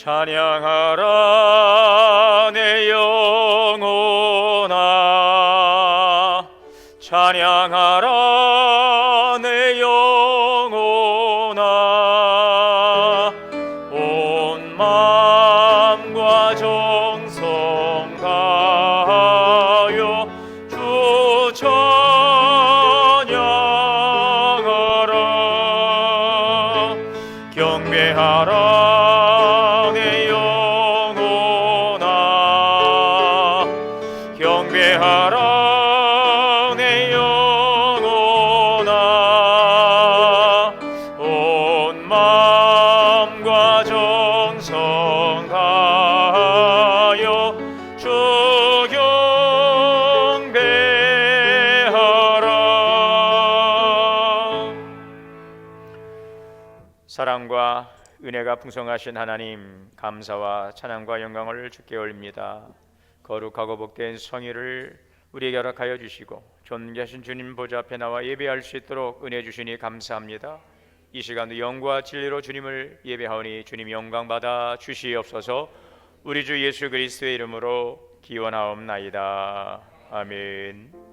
찬양하라 내 영혼아, 찬양하라 내 영혼아. 온 마음과 정성 다하여 주 찬양하라. 경배하라 내 영혼아, 경배하라 내 영혼아. 온 마음과 정성 다하여 주 경배하라. 사랑과 은혜가 풍성하신 하나님, 감사와 찬양과 영광을 주께 올립니다. 거룩하고 복된 성의를 우리에게 허락하여 주시고 존귀하신 주님 보좌 앞에 나와 예배할 수 있도록 은혜 주시니 감사합니다. 이 시간도 영과 진리로 주님을 예배하오니 주님 영광 받아 주시옵소서. 우리 주 예수 그리스도의 이름으로 기원하옵나이다. 아멘.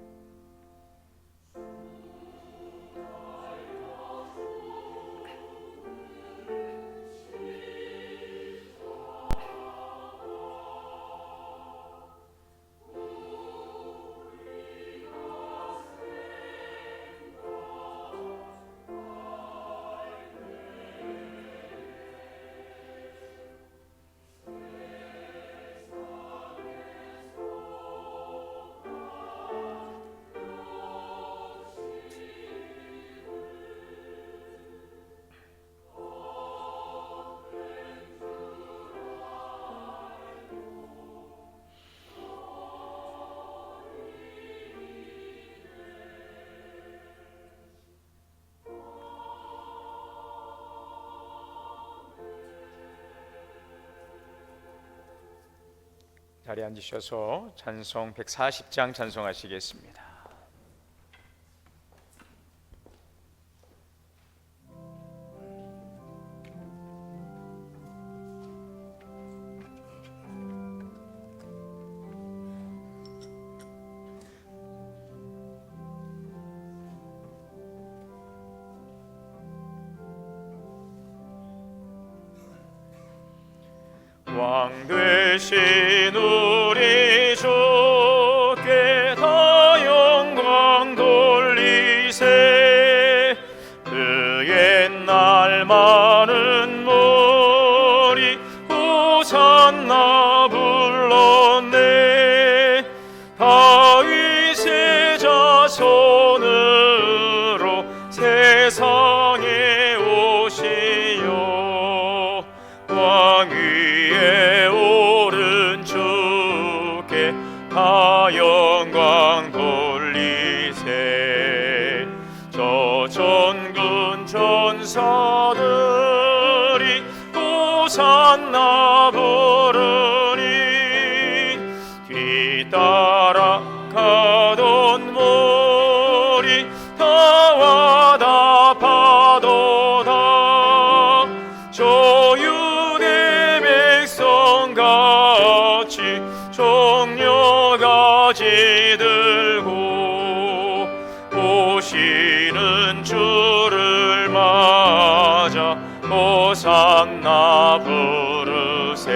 자리에 앉으셔서 찬송 140장 찬송하시겠습니다. 왕 되신 우리 주께 다 영광 돌리세. 그 옛날 많은 무리 호산나 불렀네. 다윗의 자손으로 세상에 오시오. 왕 위에 오른 주께 다 영광 돌리세. 저 전군 전사들이 호산나 부르니 뒤따라 가던 무리 다와 답하도다. 조유대 백성같이 종려가지 들고 오시는 주를 맞아 호산나 부르세.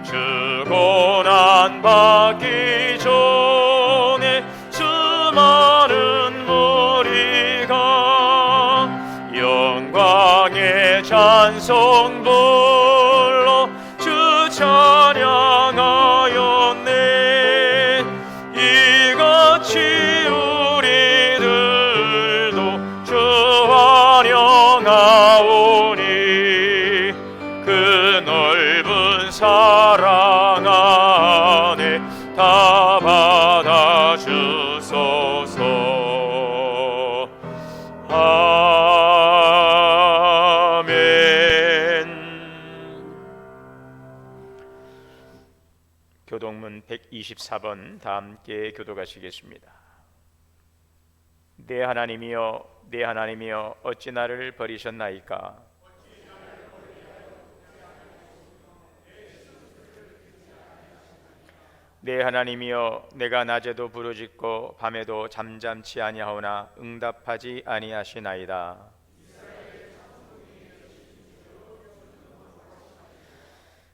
주고난 받기 전에 수많은 무리가 영광의 찬송 불러 주 찬양하였네. 이같이 우리들도 주 환영하오니 그 넓은 사랑 안에 다 받아 주소서. 교동문 124번 다 함께 교독하시겠습니다. 내 하나님이여, 내 하나님이여, 어찌 나를 버리셨나이까. 내 하나님이여, 내가 낮에도 부르짖고 밤에도 잠잠치 아니하오나 응답하지 아니하시나이다.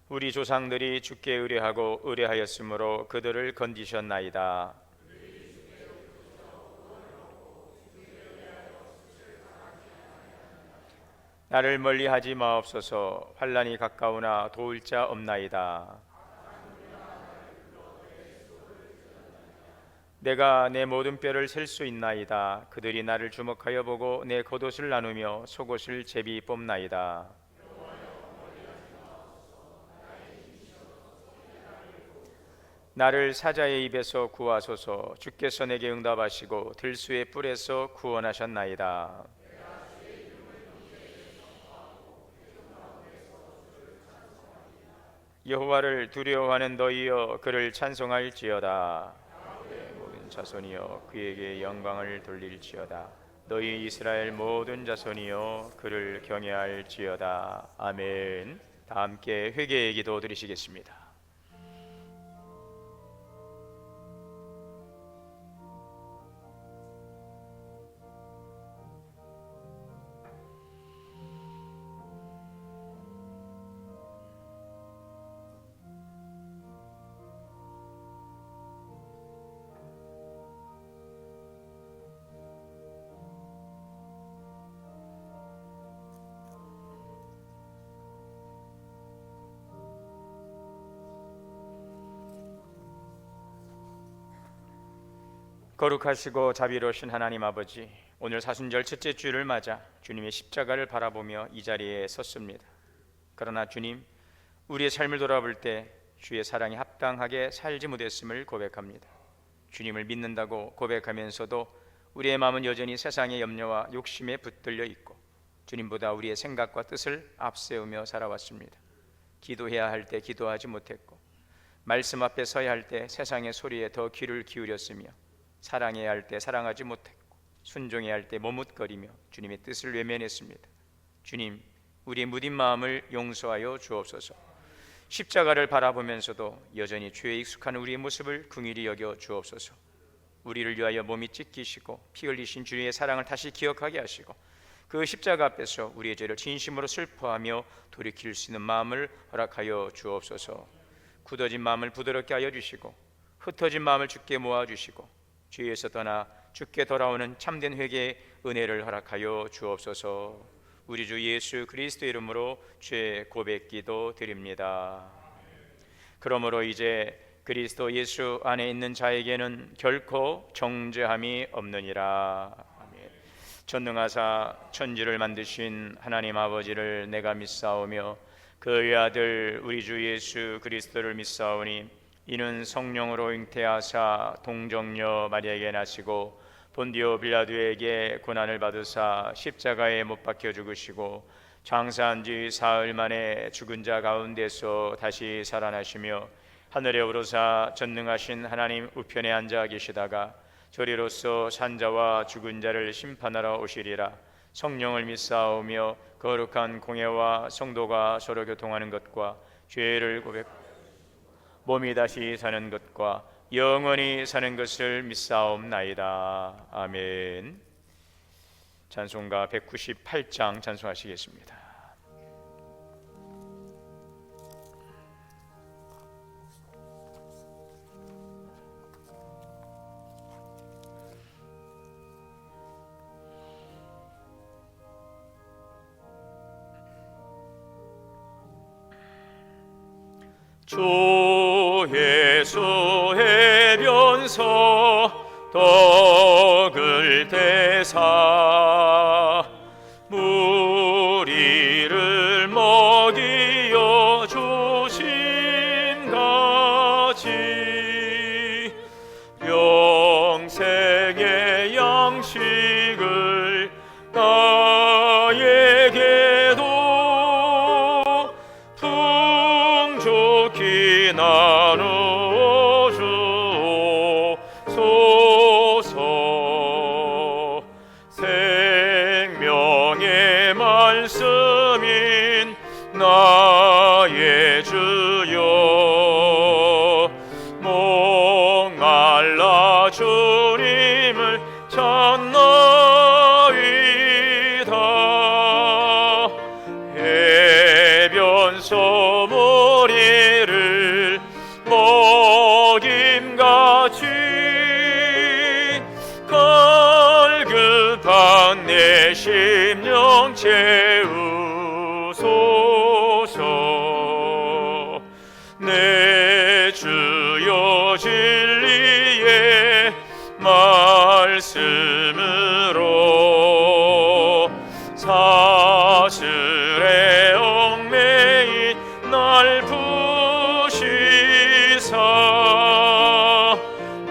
우리 조상들이 주께 의뢰하고 의뢰하였으므로 그들을 건지셨나이다. 나를 멀리하지 마옵소서. 환난이 가까우나 도울 자 없나이다. 내가 내 모든 뼈를 셀 수 있나이다. 그들이 나를 주목하여 보고 내 겉옷을 나누며 속옷을 제비 뽑나이다. 나를 사자의 입에서 구하소서. 주께서 내게 응답하시고 들수의 뿔에서 구원하셨나이다. 여호와를 두려워하는 너희여, 그를 찬송할지어다. 모든 자손이여, 그에게 영광을 돌릴지어다. 너희 이스라엘 모든 자손이여, 그를 경외할지어다. 아멘. 다 함께 회개의 기도 드리시겠습니다. 거룩하시고 자비로우신 하나님 아버지, 오늘 사순절 첫째 주일을 맞아 주님의 십자가를 바라보며 이 자리에 섰습니다. 그러나 주님, 우리의 삶을 돌아볼 때 주의 사랑에 합당하게 살지 못했음을 고백합니다. 주님을 믿는다고 고백하면서도 우리의 마음은 여전히 세상의 염려와 욕심에 붙들려 있고 주님보다 우리의 생각과 뜻을 앞세우며 살아왔습니다. 기도해야 할 때 기도하지 못했고, 말씀 앞에 서야 할 때 세상의 소리에 더 귀를 기울였으며, 사랑해야 할 때 사랑하지 못했고, 순종해야 할 때 머뭇거리며 주님의 뜻을 외면했습니다. 주님, 우리의 무딘 마음을 용서하여 주옵소서. 십자가를 바라보면서도 여전히 죄에 익숙한 우리의 모습을 긍휼히 여겨 주옵소서. 우리를 위하여 몸이 찢기시고 피 흘리신 주의 사랑을 다시 기억하게 하시고, 그 십자가 앞에서 우리의 죄를 진심으로 슬퍼하며 돌이킬 수 있는 마음을 허락하여 주옵소서. 굳어진 마음을 부드럽게 하여 주시고, 흩어진 마음을 주께 모아주시고, 죄에서 떠나 주께 돌아오는 참된 회개의 은혜를 허락하여 주옵소서. 우리 주 예수 그리스도 이름으로 죄 고백기도 드립니다. 그러므로 이제 그리스도 예수 안에 있는 자에게는 결코 정죄함이 없느니라. 아멘. 전능하사 천지를 만드신 하나님 아버지를 내가 믿사오며 그의 아들 우리 주 예수 그리스도를 믿사오니, 이는 성령으로 잉태하사 동정녀 마리아에게 나시고 본디오 빌라도에게 고난을 받으사 십자가에 못 박혀 죽으시고 장사한 지 사흘 만에 죽은 자 가운데서 다시 살아나시며 하늘에 오르사 전능하신 하나님 우편에 앉아 계시다가 저리로서 산자와 죽은 자를 심판하러 오시리라. 성령을 믿사오며 거룩한 공예와 성도가 서로 교통하는 것과 죄를 고백 몸이 다시 사는 것과 영원히 사는 것을 믿사옵나이다. 아멘. 찬송가 198장 찬송하시겠습니다. 주 예수 해변서 떡을 대사 무리를 먹이어 주신 같이 영생의 양식을 나에게도 풍족히 나눠 주옵소서. 생명의 말씀인 나의 주여 심령 채우소서. 내 주여 진리의 말씀으로 사슬에 얽매인 날 부시사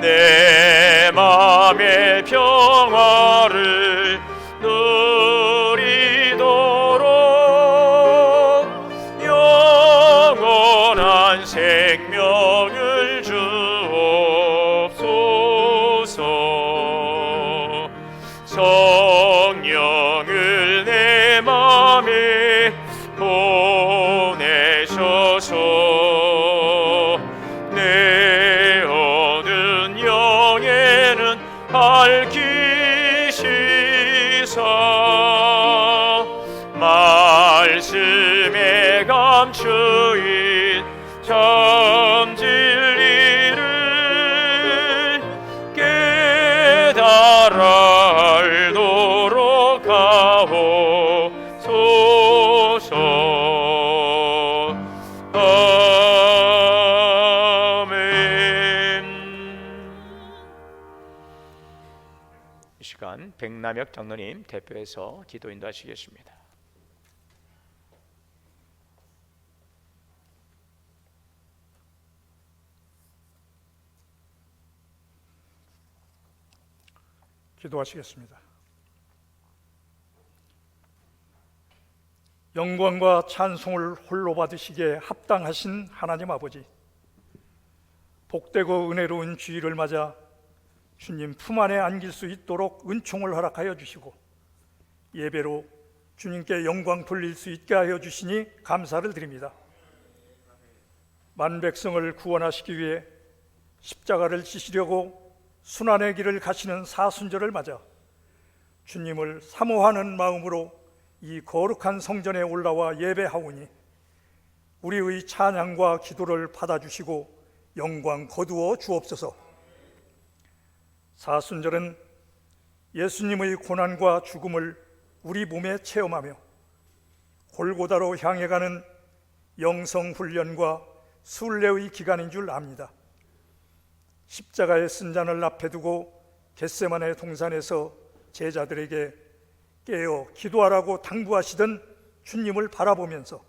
내 맘의 평화를 누리도록 영원한 생명을 주옵소서. 성령을 내 맘에 보내셔서 내 어두운 영에는 밝히시사 말씀에 감추인 참 진리를 깨달아 알도록 하옵소서. 아멘. 이 시간 백남혁 장로님 대표해서 기도 인도하시겠습니다. 기도하시겠습니다. 영광과 찬송을 홀로 받으시기에 합당하신 하나님 아버지, 복되고 은혜로운 주일을 맞아 주님 품 안에 안길 수 있도록 은총을 허락하여 주시고 예배로 주님께 영광 돌릴 수 있게 하여 주시니 감사를 드립니다. 만백성을 구원하시기 위해 십자가를 지시려고 순환의 길을 가시는 사순절을 맞아 주님을 사모하는 마음으로 이 거룩한 성전에 올라와 예배하오니 우리의 찬양과 기도를 받아주시고 영광 거두어 주옵소서. 사순절은 예수님의 고난과 죽음을 우리 몸에 체험하며 골고다로 향해 가는 영성훈련과 순례의 기간인 줄 압니다. 십자가의 쓴잔을 앞에 두고 겟세마네 동산에서 제자들에게 깨어 기도하라고 당부하시던 주님을 바라보면서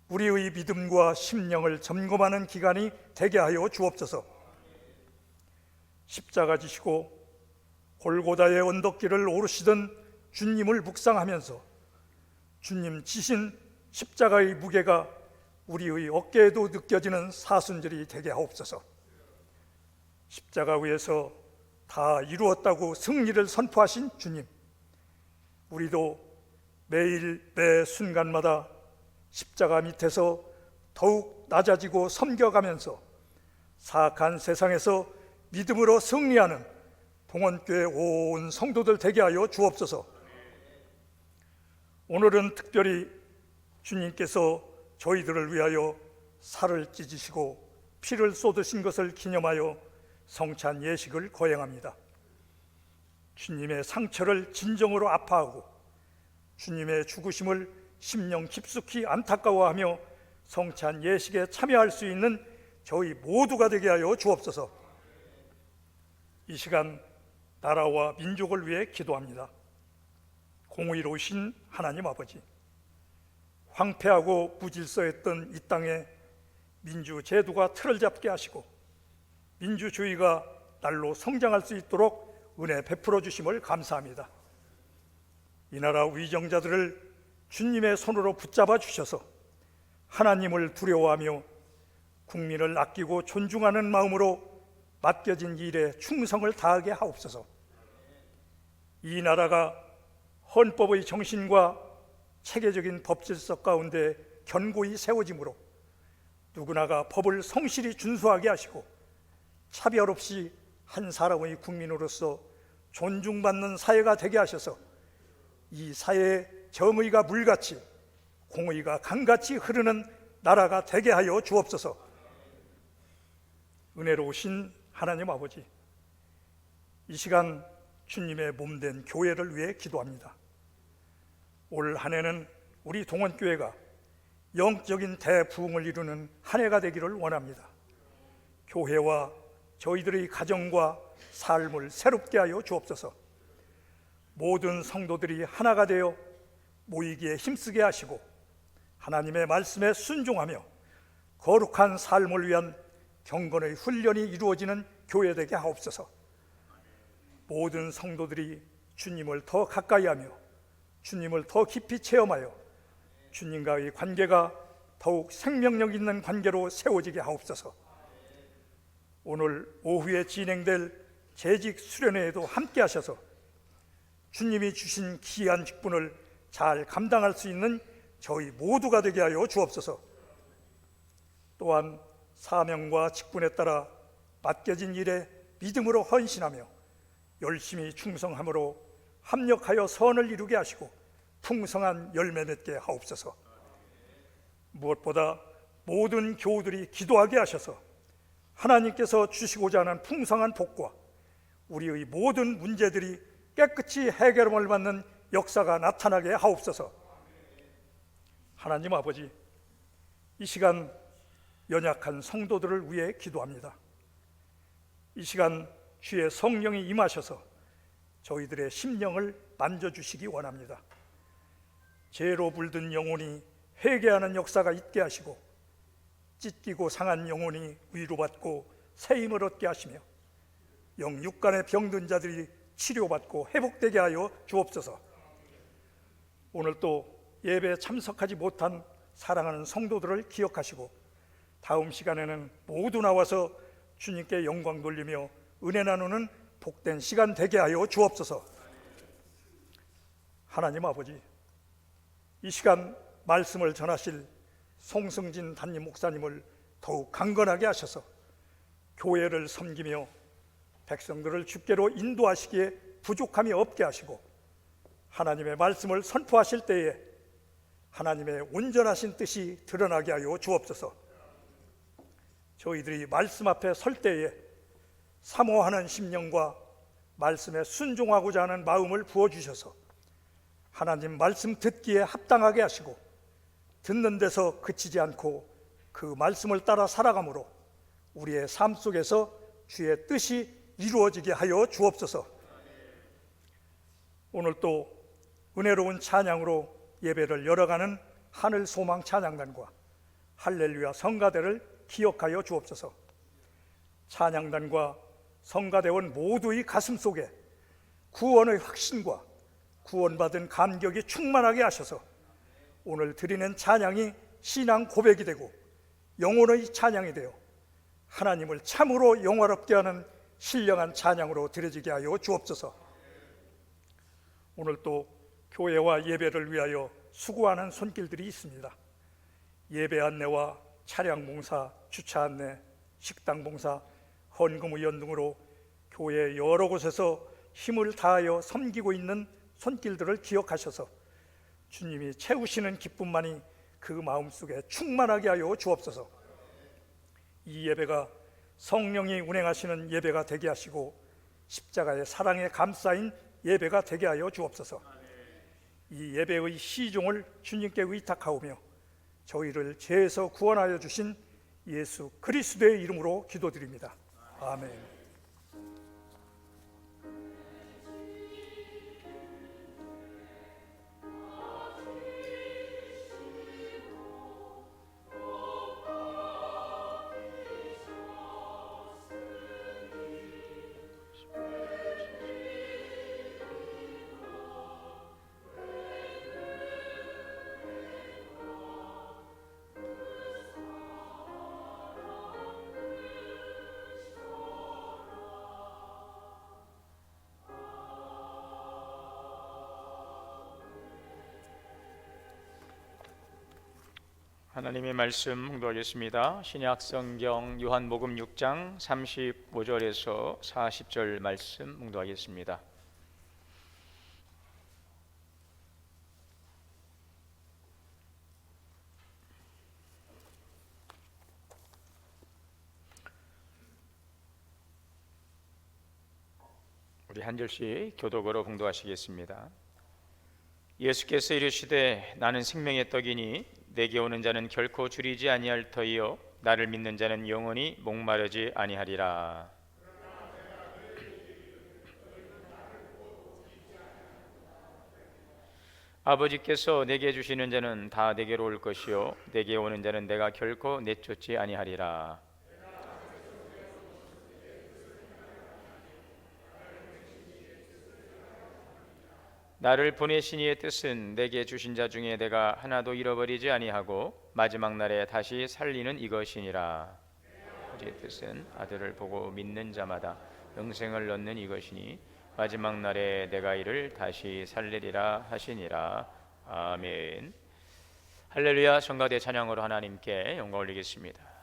우리의 믿음과 심령을 점검하는 기간이 되게 하여 주옵소서. 십자가 지시고 골고다의 언덕길을 오르시던 주님을 묵상하면서 주님 지신 십자가의 무게가 우리의 어깨에도 느껴지는 사순절이 되게 하옵소서. 십자가 위에서 다 이루었다고 승리를 선포하신 주님, 우리도 매일 매 순간마다 십자가 밑에서 더욱 낮아지고 섬겨가면서 사악한 세상에서 믿음으로 승리하는 동원교회 온 성도들 되게 하여 주옵소서. 오늘은 특별히 주님께서 저희들을 위하여 살을 찢으시고 피를 쏟으신 것을 기념하여 성찬 예식을 거행합니다. 주님의 상처를 진정으로 아파하고 주님의 죽으심을 심령 깊숙이 안타까워하며 성찬 예식에 참여할 수 있는 저희 모두가 되게 하여 주옵소서. 이 시간 나라와 민족을 위해 기도합니다. 공의로우신 하나님 아버지, 황폐하고 무질서했던 이 땅에 민주제도가 틀을 잡게 하시고 민주주의가 날로 성장할 수 있도록 은혜 베풀어 주심을 감사합니다. 이 나라 위정자들을 주님의 손으로 붙잡아 주셔서 하나님을 두려워하며 국민을 아끼고 존중하는 마음으로 맡겨진 일에 충성을 다하게 하옵소서. 이 나라가 헌법의 정신과 체계적인 법질서 가운데 견고히 세워지므로 누구나가 법을 성실히 준수하게 하시고 차별 없이 한 사람의 국민으로서 존중받는 사회가 되게 하셔서 이 사회에 정의가 물같이 공의가 강같이 흐르는 나라가 되게 하여 주옵소서. 은혜로우신 하나님 아버지, 이 시간 주님의 몸된 교회를 위해 기도합니다. 올 한 해는 우리 동원교회가 영적인 대부흥을 이루는 한 해가 되기를 원합니다. 교회와 저희들의 가정과 삶을 새롭게 하여 주옵소서. 모든 성도들이 하나가 되어 모이기에 힘쓰게 하시고 하나님의 말씀에 순종하며 거룩한 삶을 위한 경건의 훈련이 이루어지는 교회 되게 하옵소서. 모든 성도들이 주님을 더 가까이 하며 주님을 더 깊이 체험하여 주님과의 관계가 더욱 생명력 있는 관계로 세워지게 하옵소서. 오늘 오후에 진행될 재직 수련회에도 함께 하셔서 주님이 주신 귀한 직분을 잘 감당할 수 있는 저희 모두가 되게 하여 주옵소서. 또한 사명과 직분에 따라 맡겨진 일에 믿음으로 헌신하며 열심히 충성함으로 합력하여 선을 이루게 하시고 풍성한 열매 맺게 하옵소서. 무엇보다 모든 교우들이 기도하게 하셔서 하나님께서 주시고자 하는 풍성한 복과 우리의 모든 문제들이 깨끗이 해결을 받는 역사가 나타나게 하옵소서. 하나님 아버지, 이 시간 연약한 성도들을 위해 기도합니다. 이 시간 주의 성령이 임하셔서 저희들의 심령을 만져주시기 원합니다. 죄로 물든 영혼이 회개하는 역사가 있게 하시고 찢기고 상한 영혼이 위로받고 새 힘을 얻게 하시며 영육간의 병든 자들이 치료받고 회복되게 하여 주옵소서. 오늘 또 예배에 참석하지 못한 사랑하는 성도들을 기억하시고 다음 시간에는 모두 나와서 주님께 영광 돌리며 은혜 나누는 복된 시간 되게 하여 주옵소서. 하나님 아버지, 이 시간 말씀을 전하실 송승진 담임 목사님을 더욱 강건하게 하셔서 교회를 섬기며 백성들을 주께로 인도하시기에 부족함이 없게 하시고 하나님의 말씀을 선포하실 때에 하나님의 온전하신 뜻이 드러나게 하여 주옵소서. 저희들이 말씀 앞에 설 때에 사모하는 심령과 말씀에 순종하고자 하는 마음을 부어주셔서 하나님 말씀 듣기에 합당하게 하시고 듣는 데서 그치지 않고 그 말씀을 따라 살아감으로 우리의 삶 속에서 주의 뜻이 이루어지게 하여 주옵소서. 오늘 또 은혜로운 찬양으로 예배를 열어가는 하늘소망 찬양단과 할렐루야 성가대를 기억하여 주옵소서. 찬양단과 성가대원 모두의 가슴 속에 구원의 확신과 구원받은 감격이 충만하게 하셔서 오늘 드리는 찬양이 신앙 고백이 되고 영혼의 찬양이 되어 하나님을 참으로 영화롭게 하는 신령한 찬양으로 드려지게 하여 주옵소서. 오늘 또 교회와 예배를 위하여 수고하는 손길들이 있습니다. 예배 안내와 차량 봉사, 주차 안내, 식당 봉사, 헌금 의원 등으로 교회 여러 곳에서 힘을 다하여 섬기고 있는 손길들을 기억하셔서 주님이 채우시는 기쁨만이 그 마음속에 충만하게 하여 주옵소서. 이 예배가 성령이 운행하시는 예배가 되게 하시고 십자가의 사랑에 감싸인 예배가 되게 하여 주옵소서. 이 예배의 시종을 주님께 의탁하오며 저희를 죄에서 구원하여 주신 예수 그리스도의 이름으로 기도드립니다. 아멘. 하나님의 말씀 봉독하겠습니다. 신약성경 요한복음 6장 35절에서 40절 말씀 봉독하겠습니다. 우리 한 절씩 교독으로 봉독하시겠습니다. 예수께서 이르시되 나는 생명의 떡이니 내게 오는 자는 결코 줄이지 아니할 터이요 나를 믿는 자는 영원히 목마르지 아니하리라. 아버지께서 내게 주시는 자는 다 내게로 올 것이요 내게 오는 자는 내가 결코 내쫓지 아니하리라. 나를 보내신 이의 뜻은 내게 주신 자 중에 내가 하나도 잃어버리지 아니하고 마지막 날에 다시 살리는 이것이니라. 아버지의 뜻은 아들을 보고 믿는 자마다 영생을 얻는 이것이니 마지막 날에 내가 이를 다시 살리리라 하시니라. 아멘. 할렐루야. 성가대 찬양으로 하나님께 영광 올리겠습니다.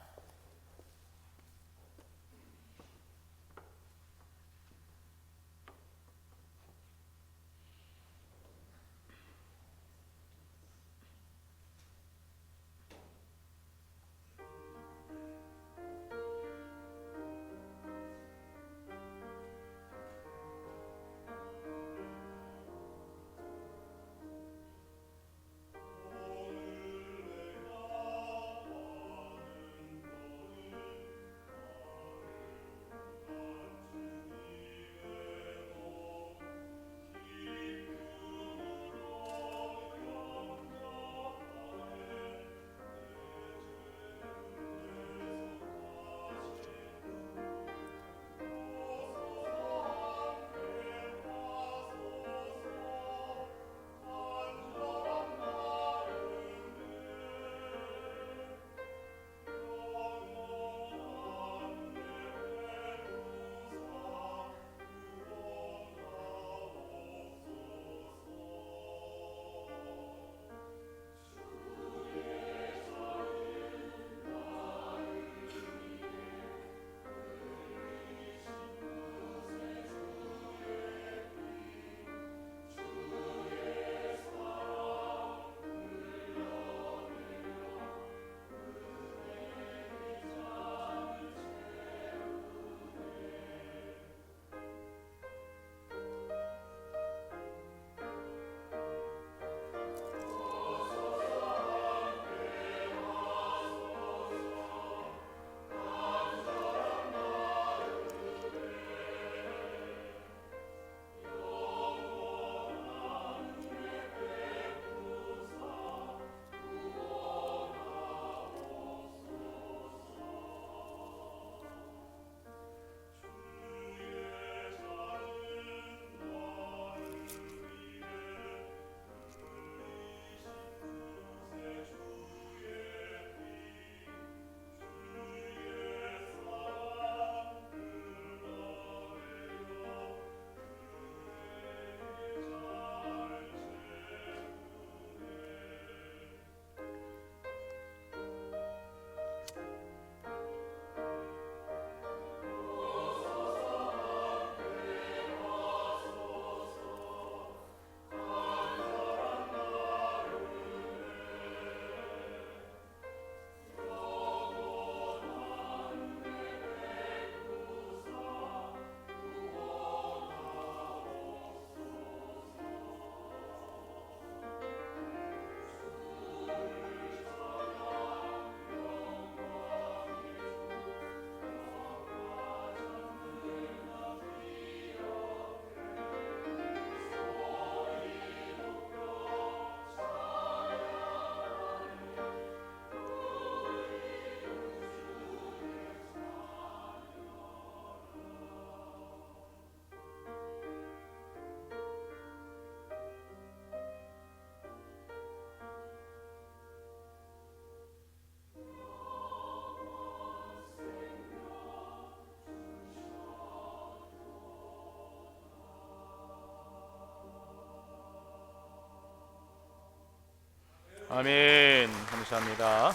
아멘. 감사합니다.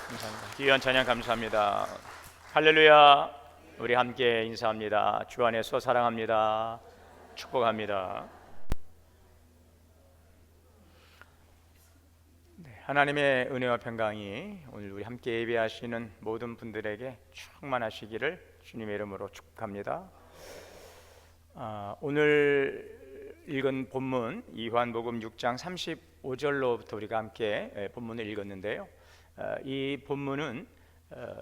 감사합니다. 귀한 찬양 감사합니다. 할렐루야. 우리 함께 인사합니다. 주 안에서 사랑합니다. 축복합니다. 하나님의 은혜와 평강이 오늘 우리 함께 예배하시는 모든 분들에게 충만하시기를 주님의 이름으로 축복합니다. 오늘 읽은 본문 요한복음 6장 35절로부터 우리가 함께 본문을 읽었는데요. 이 본문은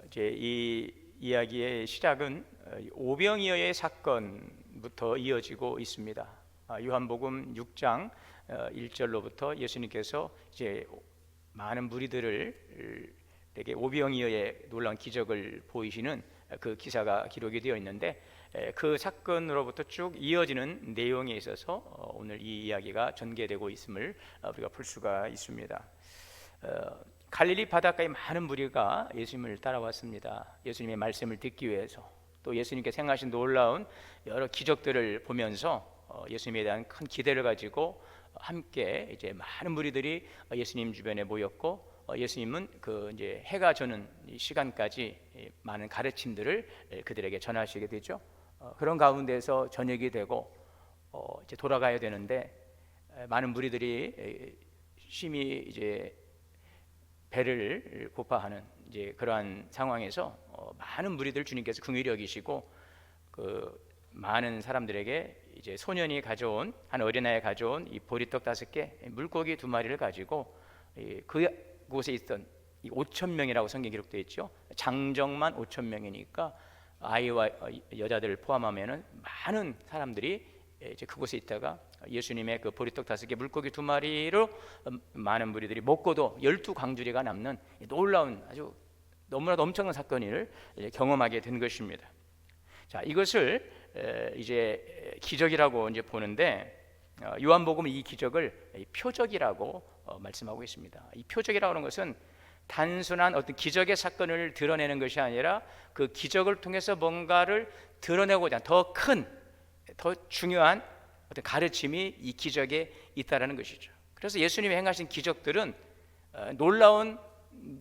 이제 이 이야기의 시작은 오병이어의 사건부터 이어지고 있습니다. 요한복음 6장 1절로부터 예수님께서 이제 많은 무리들에게 오병이어의 놀라운 기적을 보이시는 그 기사가 기록이 되어 있는데, 그 사건으로부터 쭉 이어지는 내용에 있어서 오늘 이 이야기가 전개되고 있음을 우리가 볼 수가 있습니다. 갈릴리 바닷가에 많은 무리가 예수님을 따라왔습니다. 예수님의 말씀을 듣기 위해서, 또 예수님께서 행하신 놀라운 여러 기적들을 보면서 예수님에 대한 큰 기대를 가지고 함께 이제 많은 무리들이 예수님 주변에 모였고, 예수님은 그 이제 해가 저는 시간까지 많은 가르침들을 그들에게 전하시게 되죠. 그런 가운데서 저녁이 되고 이제 돌아가야 되는데, 많은 무리들이 심히 이제 배를 고파하는 이제 그러한 상황에서 많은 무리들 주님께서 긍휼히 여기시고, 그 많은 사람들에게 이제 소년이 가져온, 한 어린아이가 가져온 이 보리떡 5개, 물고기 2마리를 가지고 그곳에 있던 5,000명이라고 성경에 기록되어 있죠. 장정만 5,000명이니까 아이와 여자들을 포함하면은 많은 사람들이 이제 그곳에 있다가 예수님의 그 보리떡 5개, 물고기 2마리로 많은 무리들이 먹고도 12광주리가 남는 놀라운 아주 너무나도 엄청난 사건을 경험하게 된 것입니다. 자, 이것을 이제 기적이라고 이제 보는데, 요한복음은 이 기적을 표적이라고 말씀하고 있습니다. 이 표적이라고 하는 것은 단순한 어떤 기적의 사건을 드러내는 것이 아니라 그 기적을 통해서 뭔가를 드러내고자 하는 더 큰, 더 중요한 어떤 가르침이 이 기적에 있다라는 것이죠. 그래서 예수님이 행하신 기적들은 놀라운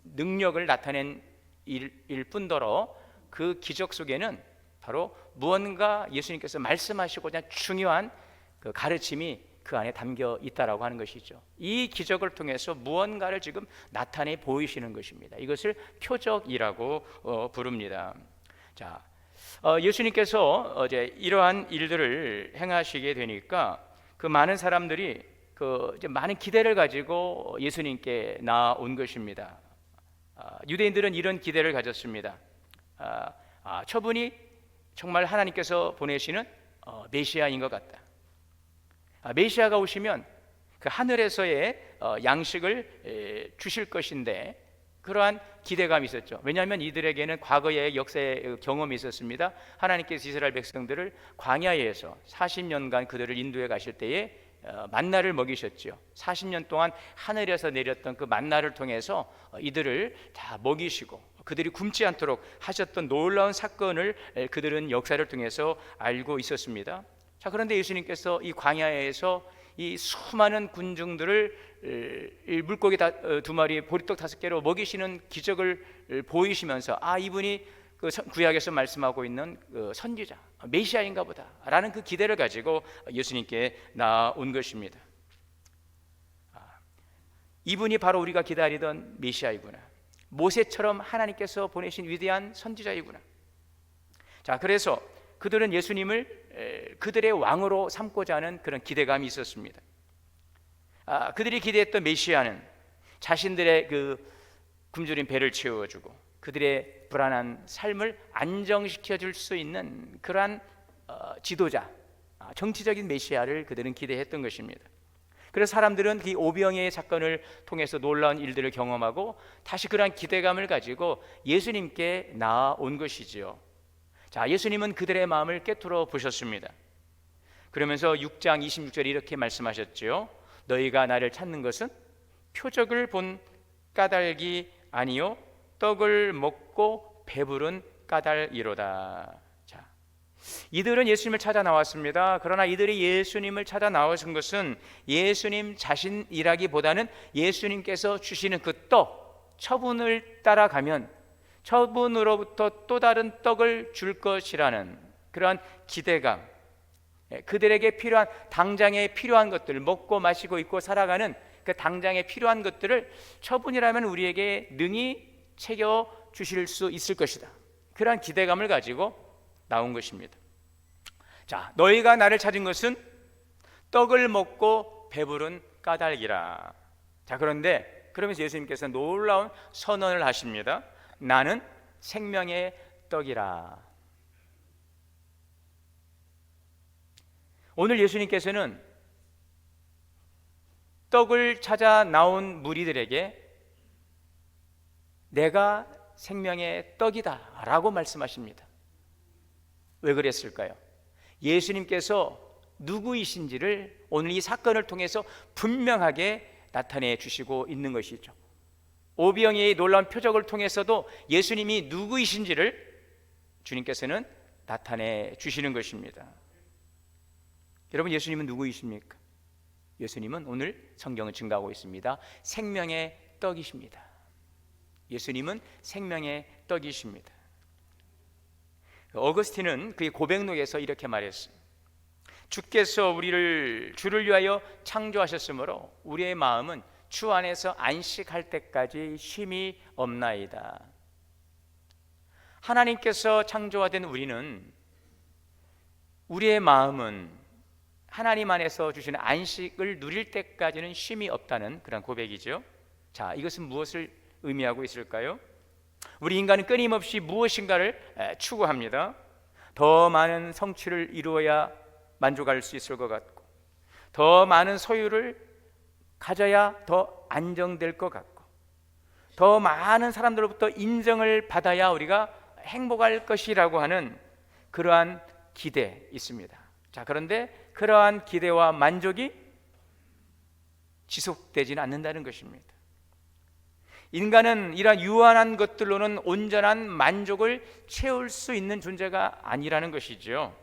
능력을 나타낸 일 뿐더러 그 기적 속에는 바로 무언가 예수님께서 말씀하시고자 하는 중요한 그 가르침이 그 안에 담겨 있다라고 하는 것이죠. 이 기적을 통해서 무언가를 지금 나타내 보이시는 것입니다. 이것을 표적이라고 부릅니다. 자, 예수님께서 이제 이러한 일들을 행하시게 되니까 그 많은 사람들이 그 이제 많은 기대를 가지고 예수님께 나온 것입니다. 유대인들은 이런 기대를 가졌습니다. 저분이 정말 하나님께서 보내시는 메시아인 것 같다. 메시아가 오시면 그 하늘에서의 양식을 주실 것인데, 그러한 기대감이 있었죠. 왜냐하면 이들에게는 과거의 역사의 경험이 있었습니다. 하나님께서 이스라엘 백성들을 광야에서 40년간 그들을 인도해 가실 때에 만나를 먹이셨죠. 40년 동안 하늘에서 내렸던 그 만나를 통해서 이들을 다 먹이시고 그들이 굶지 않도록 하셨던 놀라운 사건을 그들은 역사를 통해서 알고 있었습니다. 자, 그런데 예수님께서 이 광야에서 이 수많은 군중들을 물고기 2마리, 보리떡 5개로 먹이시는 기적을 보이시면서 이분이 그 구약에서 말씀하고 있는 그 선지자, 메시아인가 보다 라는 그 기대를 가지고 예수님께 나온 것입니다. 이분이 바로 우리가 기다리던 메시아이구나, 모세처럼 하나님께서 보내신 위대한 선지자이구나. 자, 그래서 그들은 예수님을 그들의 왕으로 삼고자 하는 그런 기대감이 있었습니다. 그들이 기대했던 메시아는 자신들의 그 굶주린 배를 채워주고 그들의 불안한 삶을 안정시켜 줄 수 있는 그러한 지도자, 정치적인 메시아를 그들은 기대했던 것입니다. 그래서 사람들은 이 오병이어의 사건을 통해서 놀라운 일들을 경험하고 다시 그러한 기대감을 가지고 예수님께 나아온 것이지요. 자, 예수님은 그들의 마음을 꿰뚫어 보셨습니다. 그러면서 6장 26절에 이렇게 말씀하셨죠. 너희가 나를 찾는 것은 표적을 본 까닭이 아니요 떡을 먹고 배부른 까닭이로다. 자, 이들은 예수님을 찾아 나왔습니다. 그러나 이들이 예수님을 찾아 나오신 것은 예수님 자신이라기보다는 예수님께서 주시는 그 떡, 처분을 따라가면 저분으로부터 또 다른 떡을 줄 것이라는 그러한 기대감, 그들에게 필요한, 당장에 필요한 것들, 먹고 마시고 입고 살아가는 그 당장에 필요한 것들을 저분이라면 우리에게 능히 챙겨 주실 수 있을 것이다. 그러한 기대감을 가지고 나온 것입니다. 자, 너희가 나를 찾은 것은 떡을 먹고 배부른 까닭이라. 자, 그런데 그러면서 예수님께서 놀라운 선언을 하십니다. 나는 생명의 떡이라. 오늘 예수님께서는 떡을 찾아 나온 무리들에게 내가 생명의 떡이다 라고 말씀하십니다. 왜 그랬을까요? 예수님께서 누구이신지를 오늘 이 사건을 통해서 분명하게 나타내 주시고 있는 것이죠. 오병이의 놀라운 표적을 통해서도 예수님이 누구이신지를 주님께서는 나타내 주시는 것입니다. 여러분, 예수님은 누구이십니까? 예수님은 오늘 성경은 증거하고 있습니다. 생명의 떡이십니다. 예수님은 생명의 떡이십니다. 어거스틴은 그의 고백록에서 이렇게 말했습니다. 주께서 주를 위하여 창조하셨으므로 우리의 마음은 주 안에서 안식할 때까지 쉼이 없나이다. 하나님께서 창조하된 우리는, 우리의 마음은 하나님 안에서 주시는 안식을 누릴 때까지는 쉼이 없다는 그런 고백이죠. 자, 이것은 무엇을 의미하고 있을까요? 우리 인간은 끊임없이 무엇인가를 추구합니다. 더 많은 성취를 이루어야 만족할 수 있을 것 같고, 더 많은 소유를 가져야 더 안정될 것 같고, 더 많은 사람들로부터 인정을 받아야 우리가 행복할 것이라고 하는 그러한 기대 있습니다. 자, 그런데 그러한 기대와 만족이 지속되지는 않는다는 것입니다. 인간은 이러한 유한한 것들로는 온전한 만족을 채울 수 있는 존재가 아니라는 것이죠.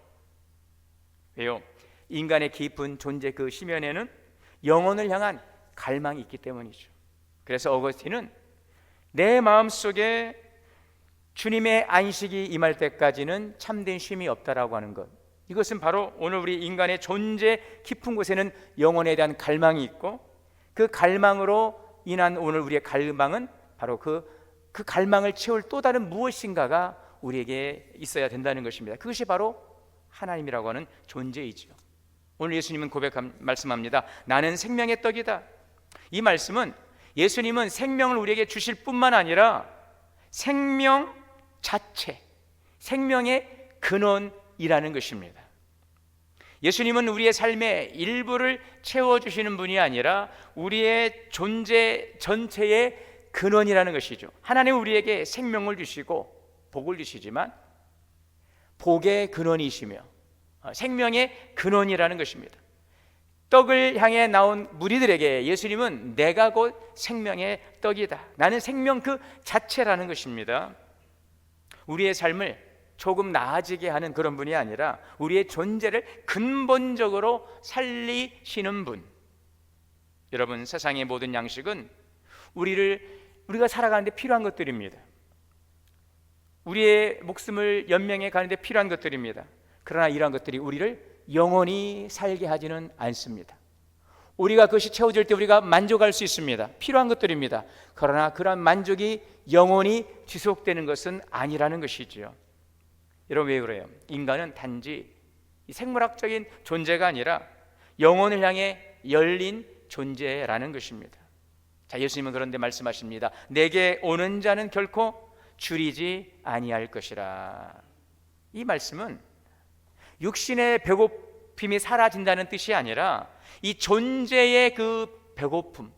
왜요? 인간의 깊은 존재 그 심연에는 영혼을 향한 갈망이 있기 때문이죠. 그래서 어거스틴은 내 마음속에 주님의 안식이 임할 때까지는 참된 쉼이 없다라고 하는 것, 이것은 바로 오늘 우리 인간의 존재 깊은 곳에는 영혼에 대한 갈망이 있고, 그 갈망으로 인한 오늘 우리의 갈망은 바로 그 갈망을 채울 또 다른 무엇인가가 우리에게 있어야 된다는 것입니다. 그것이 바로 하나님이라고 하는 존재이죠. 오늘 예수님은 말씀합니다. 나는 생명의 떡이다. 이 말씀은 예수님은 생명을 우리에게 주실 뿐만 아니라 생명 자체, 생명의 근원이라는 것입니다. 예수님은 우리의 삶의 일부를 채워주시는 분이 아니라 우리의 존재 전체의 근원이라는 것이죠. 하나님은 우리에게 생명을 주시고 복을 주시지만 복의 근원이시며 생명의 근원이라는 것입니다. 떡을 향해 나온 무리들에게 예수님은 내가 곧 생명의 떡이다, 나는 생명 그 자체라는 것입니다. 우리의 삶을 조금 나아지게 하는 그런 분이 아니라 우리의 존재를 근본적으로 살리시는 분. 여러분, 세상의 모든 양식은 우리가 살아가는데 필요한 것들입니다. 우리의 목숨을 연명해 가는데 필요한 것들입니다. 그러나 이러한 것들이 우리를 영원히 살게 하지는 않습니다. 우리가 그것이 채워질 때 우리가 만족할 수 있습니다. 필요한 것들입니다. 그러나 그러한 만족이 영원히 지속되는 것은 아니라는 것이지요. 여러분, 왜 그래요? 인간은 단지 생물학적인 존재가 아니라 영혼을 향해 열린 존재라는 것입니다. 자, 예수님은 그런데 말씀하십니다. 내게 오는 자는 결코 줄이지 아니할 것이라. 이 말씀은 육신의 배고픔이 사라진다는 뜻이 아니라 이 존재의 그 배고픔,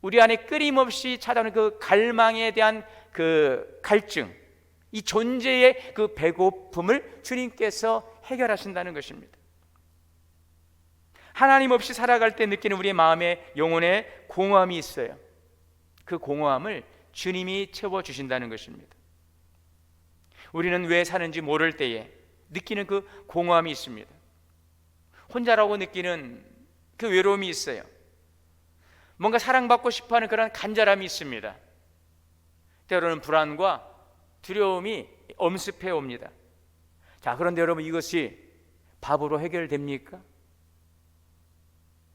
우리 안에 끊임없이 찾아오는 그 갈망에 대한 그 갈증, 이 존재의 그 배고픔을 주님께서 해결하신다는 것입니다. 하나님 없이 살아갈 때 느끼는 우리의 마음에 영혼에 공허함이 있어요. 그 공허함을 주님이 채워주신다는 것입니다. 우리는 왜 사는지 모를 때에 느끼는 그 공허함이 있습니다. 혼자라고 느끼는 그 외로움이 있어요. 뭔가 사랑받고 싶어하는 그런 간절함이 있습니다. 때로는 불안과 두려움이 엄습해 옵니다. 자, 그런데 여러분, 이것이 밥으로 해결됩니까?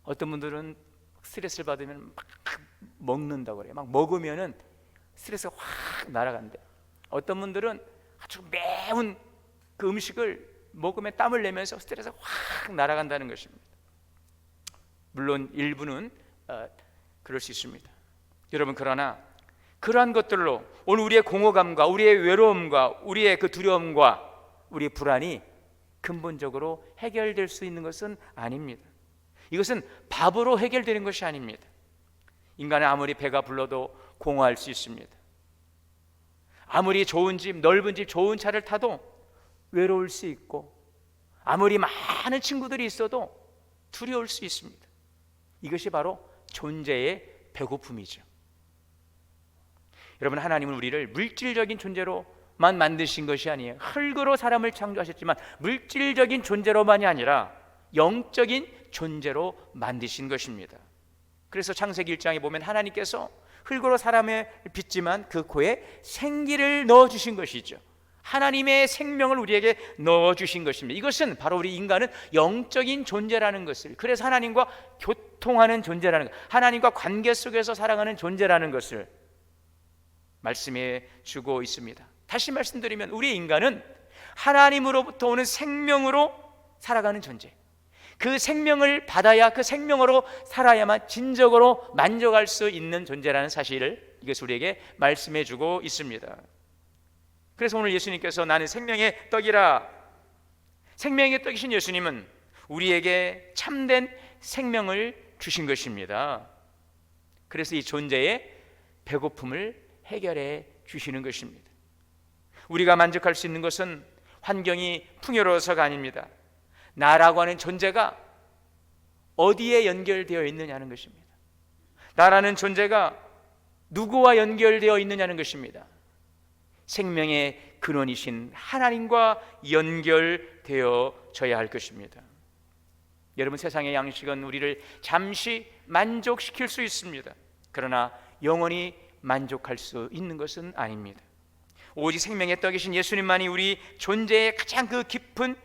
어떤 분들은 스트레스를 받으면 막 먹는다고 그래요. 막 먹으면은 스트레스가 확 날아간대. 어떤 분들은 아주 매운 그 음식을 먹으면 땀을 내면서 스트레스가 확 날아간다는 것입니다. 물론 일부는 그럴 수 있습니다. 여러분, 그러나 그러한 것들로 오늘 우리의 공허감과 우리의 외로움과 우리의 그 두려움과 우리의 불안이 근본적으로 해결될 수 있는 것은 아닙니다. 이것은 밥으로 해결되는 것이 아닙니다. 인간은 아무리 배가 불러도 공허할 수 있습니다. 아무리 좋은 집, 넓은 집, 좋은 차를 타도 외로울 수 있고, 아무리 많은 친구들이 있어도 두려울 수 있습니다. 이것이 바로 존재의 배고픔이죠. 여러분, 하나님은 우리를 물질적인 존재로만 만드신 것이 아니에요. 흙으로 사람을 창조하셨지만 물질적인 존재로만이 아니라 영적인 존재로 만드신 것입니다. 그래서 창세기 1장에 보면 하나님께서 흙으로 사람을 빚지만 그 코에 생기를 넣어주신 것이죠. 하나님의 생명을 우리에게 넣어주신 것입니다. 이것은 바로 우리 인간은 영적인 존재라는 것을, 그래서 하나님과 교통하는 존재라는 것, 하나님과 관계 속에서 살아가는 존재라는 것을 말씀해 주고 있습니다. 다시 말씀드리면 우리 인간은 하나님으로부터 오는 생명으로 살아가는 존재, 그 생명을 받아야 그 생명으로 살아야만 진정으로 만족할 수 있는 존재라는 사실을 이것을 우리에게 말씀해 주고 있습니다. 그래서 오늘 예수님께서 나는 생명의 떡이라, 생명의 떡이신 예수님은 우리에게 참된 생명을 주신 것입니다. 그래서 이 존재의 배고픔을 해결해 주시는 것입니다. 우리가 만족할 수 있는 것은 환경이 풍요로워서가 아닙니다. 나라고 하는 존재가 어디에 연결되어 있느냐는 것입니다. 나라는 존재가 누구와 연결되어 있느냐는 것입니다. 생명의 근원이신 하나님과 연결되어져야 할 것입니다. 여러분, 세상의 양식은 우리를 잠시 만족시킬 수 있습니다. 그러나 영원히 만족할 수 있는 것은 아닙니다. 오직 생명의 떡이신 예수님만이 우리 존재의 가장 그 깊은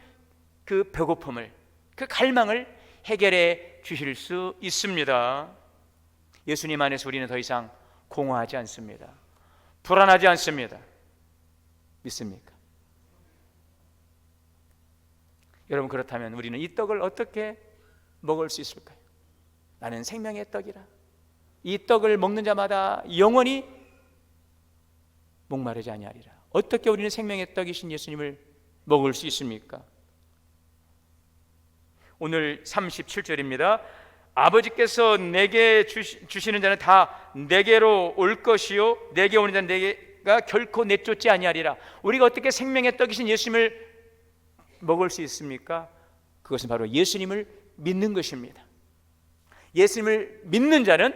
그 배고픔을, 그 갈망을 해결해 주실 수 있습니다. 예수님 안에서 우리는 더 이상 공허하지 않습니다. 불안하지 않습니다. 믿습니까? 여러분, 그렇다면 우리는 이 떡을 어떻게 먹을 수 있을까요? 나는 생명의 떡이라, 이 떡을 먹는 자마다 영원히 목마르지 아니하리라. 어떻게 우리는 생명의 떡이신 예수님을 먹을 수 있습니까? 오늘 37절입니다. 아버지께서 내게 주시는 자는 다 내게로 올 것이요 내게 오는 자는 내가 결코 내쫓지 아니하리라. 우리가 어떻게 생명의 떡이신 예수님을 먹을 수 있습니까? 그것은 바로 예수님을 믿는 것입니다. 예수님을 믿는 자는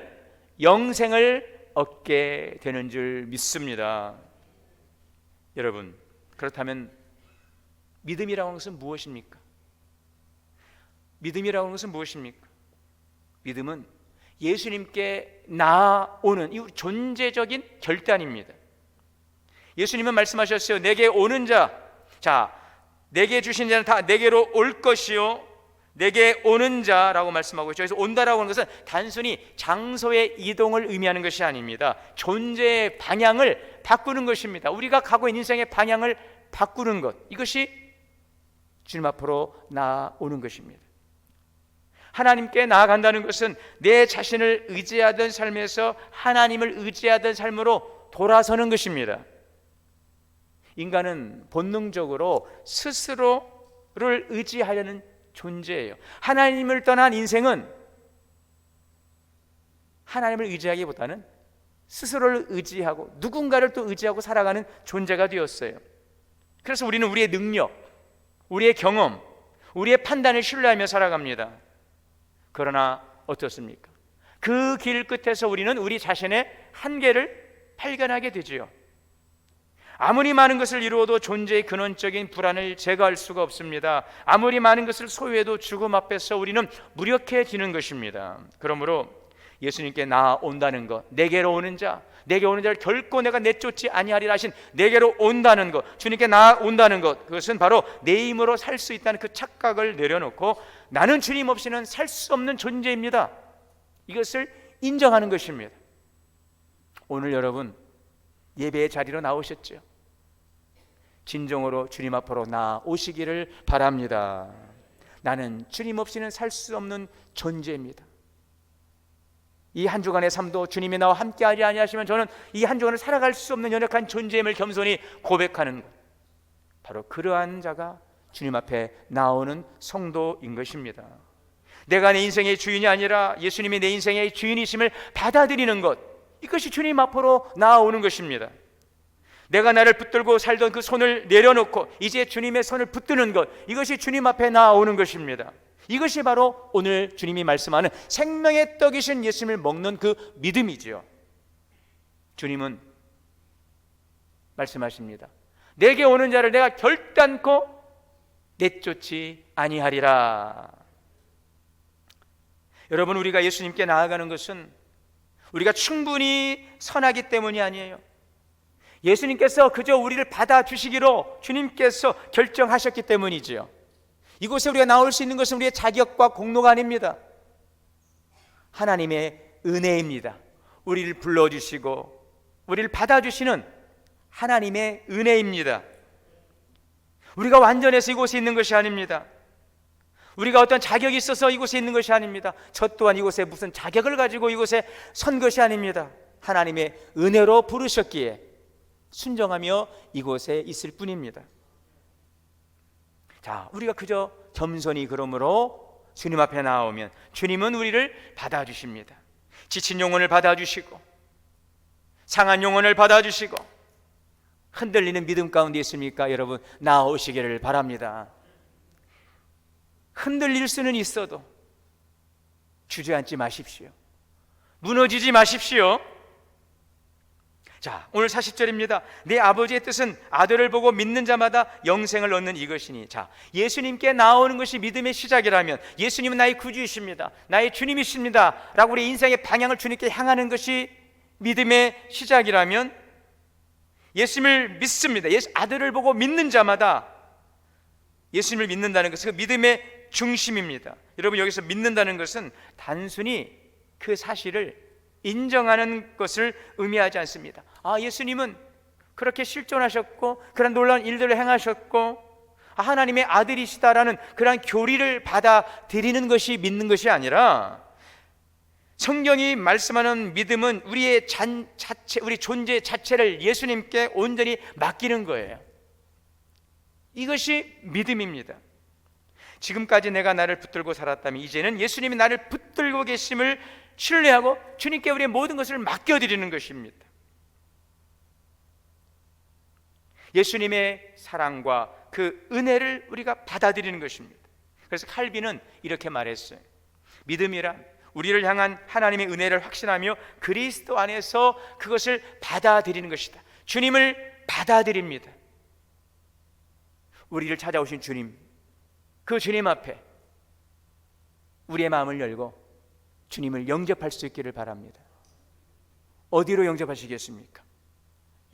영생을 얻게 되는 줄 믿습니다. 여러분, 그렇다면 믿음이라고 하는 것은 무엇입니까? 믿음이라고 하는 것은 무엇입니까? 믿음은 예수님께 나아오는 이 존재적인 결단입니다. 예수님은 말씀하셨어요. 내게 오는 자, 내게 주신 자는 다 내게로 올 것이요 내게 오는 자라고 말씀하고 있죠. 그래서 온다라고 하는 것은 단순히 장소의 이동을 의미하는 것이 아닙니다. 존재의 방향을 바꾸는 것입니다. 우리가 가고 있는 인생의 방향을 바꾸는 것, 이것이 주님 앞으로 나아오는 것입니다. 하나님께 나아간다는 것은 내 자신을 의지하던 삶에서 하나님을 의지하던 삶으로 돌아서는 것입니다. 인간은 본능적으로 스스로를 의지하려는 존재예요. 하나님을 떠난 인생은 하나님을 의지하기보다는 스스로를 의지하고 누군가를 또 의지하고 살아가는 존재가 되었어요. 그래서 우리는 우리의 능력, 우리의 경험, 우리의 판단을 신뢰하며 살아갑니다. 그러나 어떻습니까? 그 길 끝에서 우리는 우리 자신의 한계를 발견하게 되지요. 아무리 많은 것을 이루어도 존재의 근원적인 불안을 제거할 수가 없습니다. 아무리 많은 것을 소유해도 죽음 앞에서 우리는 무력해지는 것입니다. 그러므로 예수님께 나아온다는 것, 내게로 오는 자, 내게 오는 자를 결코 내가 내쫓지 아니하리라 하신 내게로 온다는 것, 주님께 나아온다는 것, 그것은 바로 내 힘으로 살 수 있다는 그 착각을 내려놓고 나는 주님 없이는 살 수 없는 존재입니다, 이것을 인정하는 것입니다. 오늘 여러분 예배의 자리로 나오셨죠? 진정으로 주님 앞으로 나오시기를 바랍니다. 나는 주님 없이는 살 수 없는 존재입니다. 이 한 주간의 삶도 주님이 나와 함께하지 아니하시면 저는 이 한 주간을 살아갈 수 없는 연약한 존재임을 겸손히 고백하는 것, 바로 그러한 자가 주님 앞에 나오는 성도인 것입니다. 내가 내 인생의 주인이 아니라 예수님이 내 인생의 주인이심을 받아들이는 것, 이것이 주님 앞으로 나아오는 것입니다. 내가 나를 붙들고 살던 그 손을 내려놓고 이제 주님의 손을 붙드는 것, 이것이 주님 앞에 나아오는 것입니다. 이것이 바로 오늘 주님이 말씀하는 생명의 떡이신 예수님을 먹는 그 믿음이지요. 주님은 말씀하십니다. 내게 오는 자를 내가 결단코 내쫓지 아니하리라. 여러분, 우리가 예수님께 나아가는 것은 우리가 충분히 선하기 때문이 아니에요. 예수님께서 그저 우리를 받아주시기로 주님께서 결정하셨기 때문이지요. 이곳에 우리가 나올 수 있는 것은 우리의 자격과 공로가 아닙니다. 하나님의 은혜입니다. 우리를 불러주시고 우리를 받아주시는 하나님의 은혜입니다. 우리가 완전해서 이곳에 있는 것이 아닙니다. 우리가 어떤 자격이 있어서 이곳에 있는 것이 아닙니다. 저 또한 이곳에 무슨 자격을 가지고 이곳에 선 것이 아닙니다. 하나님의 은혜로 부르셨기에 순종하며 이곳에 있을 뿐입니다. 자, 우리가 그저 겸손히 그러므로 주님 앞에 나오면 주님은 우리를 받아주십니다. 지친 영혼을 받아주시고 상한 영혼을 받아주시고 흔들리는 믿음 가운데 있습니까? 여러분, 나오시기를 바랍니다. 흔들릴 수는 있어도 주저앉지 마십시오. 무너지지 마십시오. 자, 오늘 40절입니다. 내 아버지의 뜻은 아들을 보고 믿는 자마다 영생을 얻는 이것이니. 자, 예수님께 나오는 것이 믿음의 시작이라면, 예수님은 나의 구주이십니다, 나의 주님이십니다 라고 우리 인생의 방향을 주님께 향하는 것이 믿음의 시작이라면, 예수님을 믿습니다. 아들을 보고 믿는 자마다 예수님을 믿는다는 것은 그 믿음의 중심입니다. 여러분, 여기서 믿는다는 것은 단순히 그 사실을 인정하는 것을 의미하지 않습니다. 아, 예수님은 그렇게 실존하셨고 그런 놀라운 일들을 행하셨고 하나님의 아들이시다라는 그런 교리를 받아들이는 것이 믿는 것이 아니라, 성경이 말씀하는 믿음은 우리의 자체, 우리 존재 자체를 예수님께 온전히 맡기는 거예요. 이것이 믿음입니다. 지금까지 내가 나를 붙들고 살았다면 이제는 예수님이 나를 붙들고 계심을 신뢰하고 주님께 우리의 모든 것을 맡겨드리는 것입니다. 예수님의 사랑과 그 은혜를 우리가 받아들이는 것입니다. 그래서 칼빈은 이렇게 말했어요. 믿음이란 우리를 향한 하나님의 은혜를 확신하며 그리스도 안에서 그것을 받아들이는 것이다. 주님을 받아들입니다. 우리를 찾아오신 주님, 그 주님 앞에 우리의 마음을 열고 주님을 영접할 수 있기를 바랍니다. 어디로 영접하시겠습니까?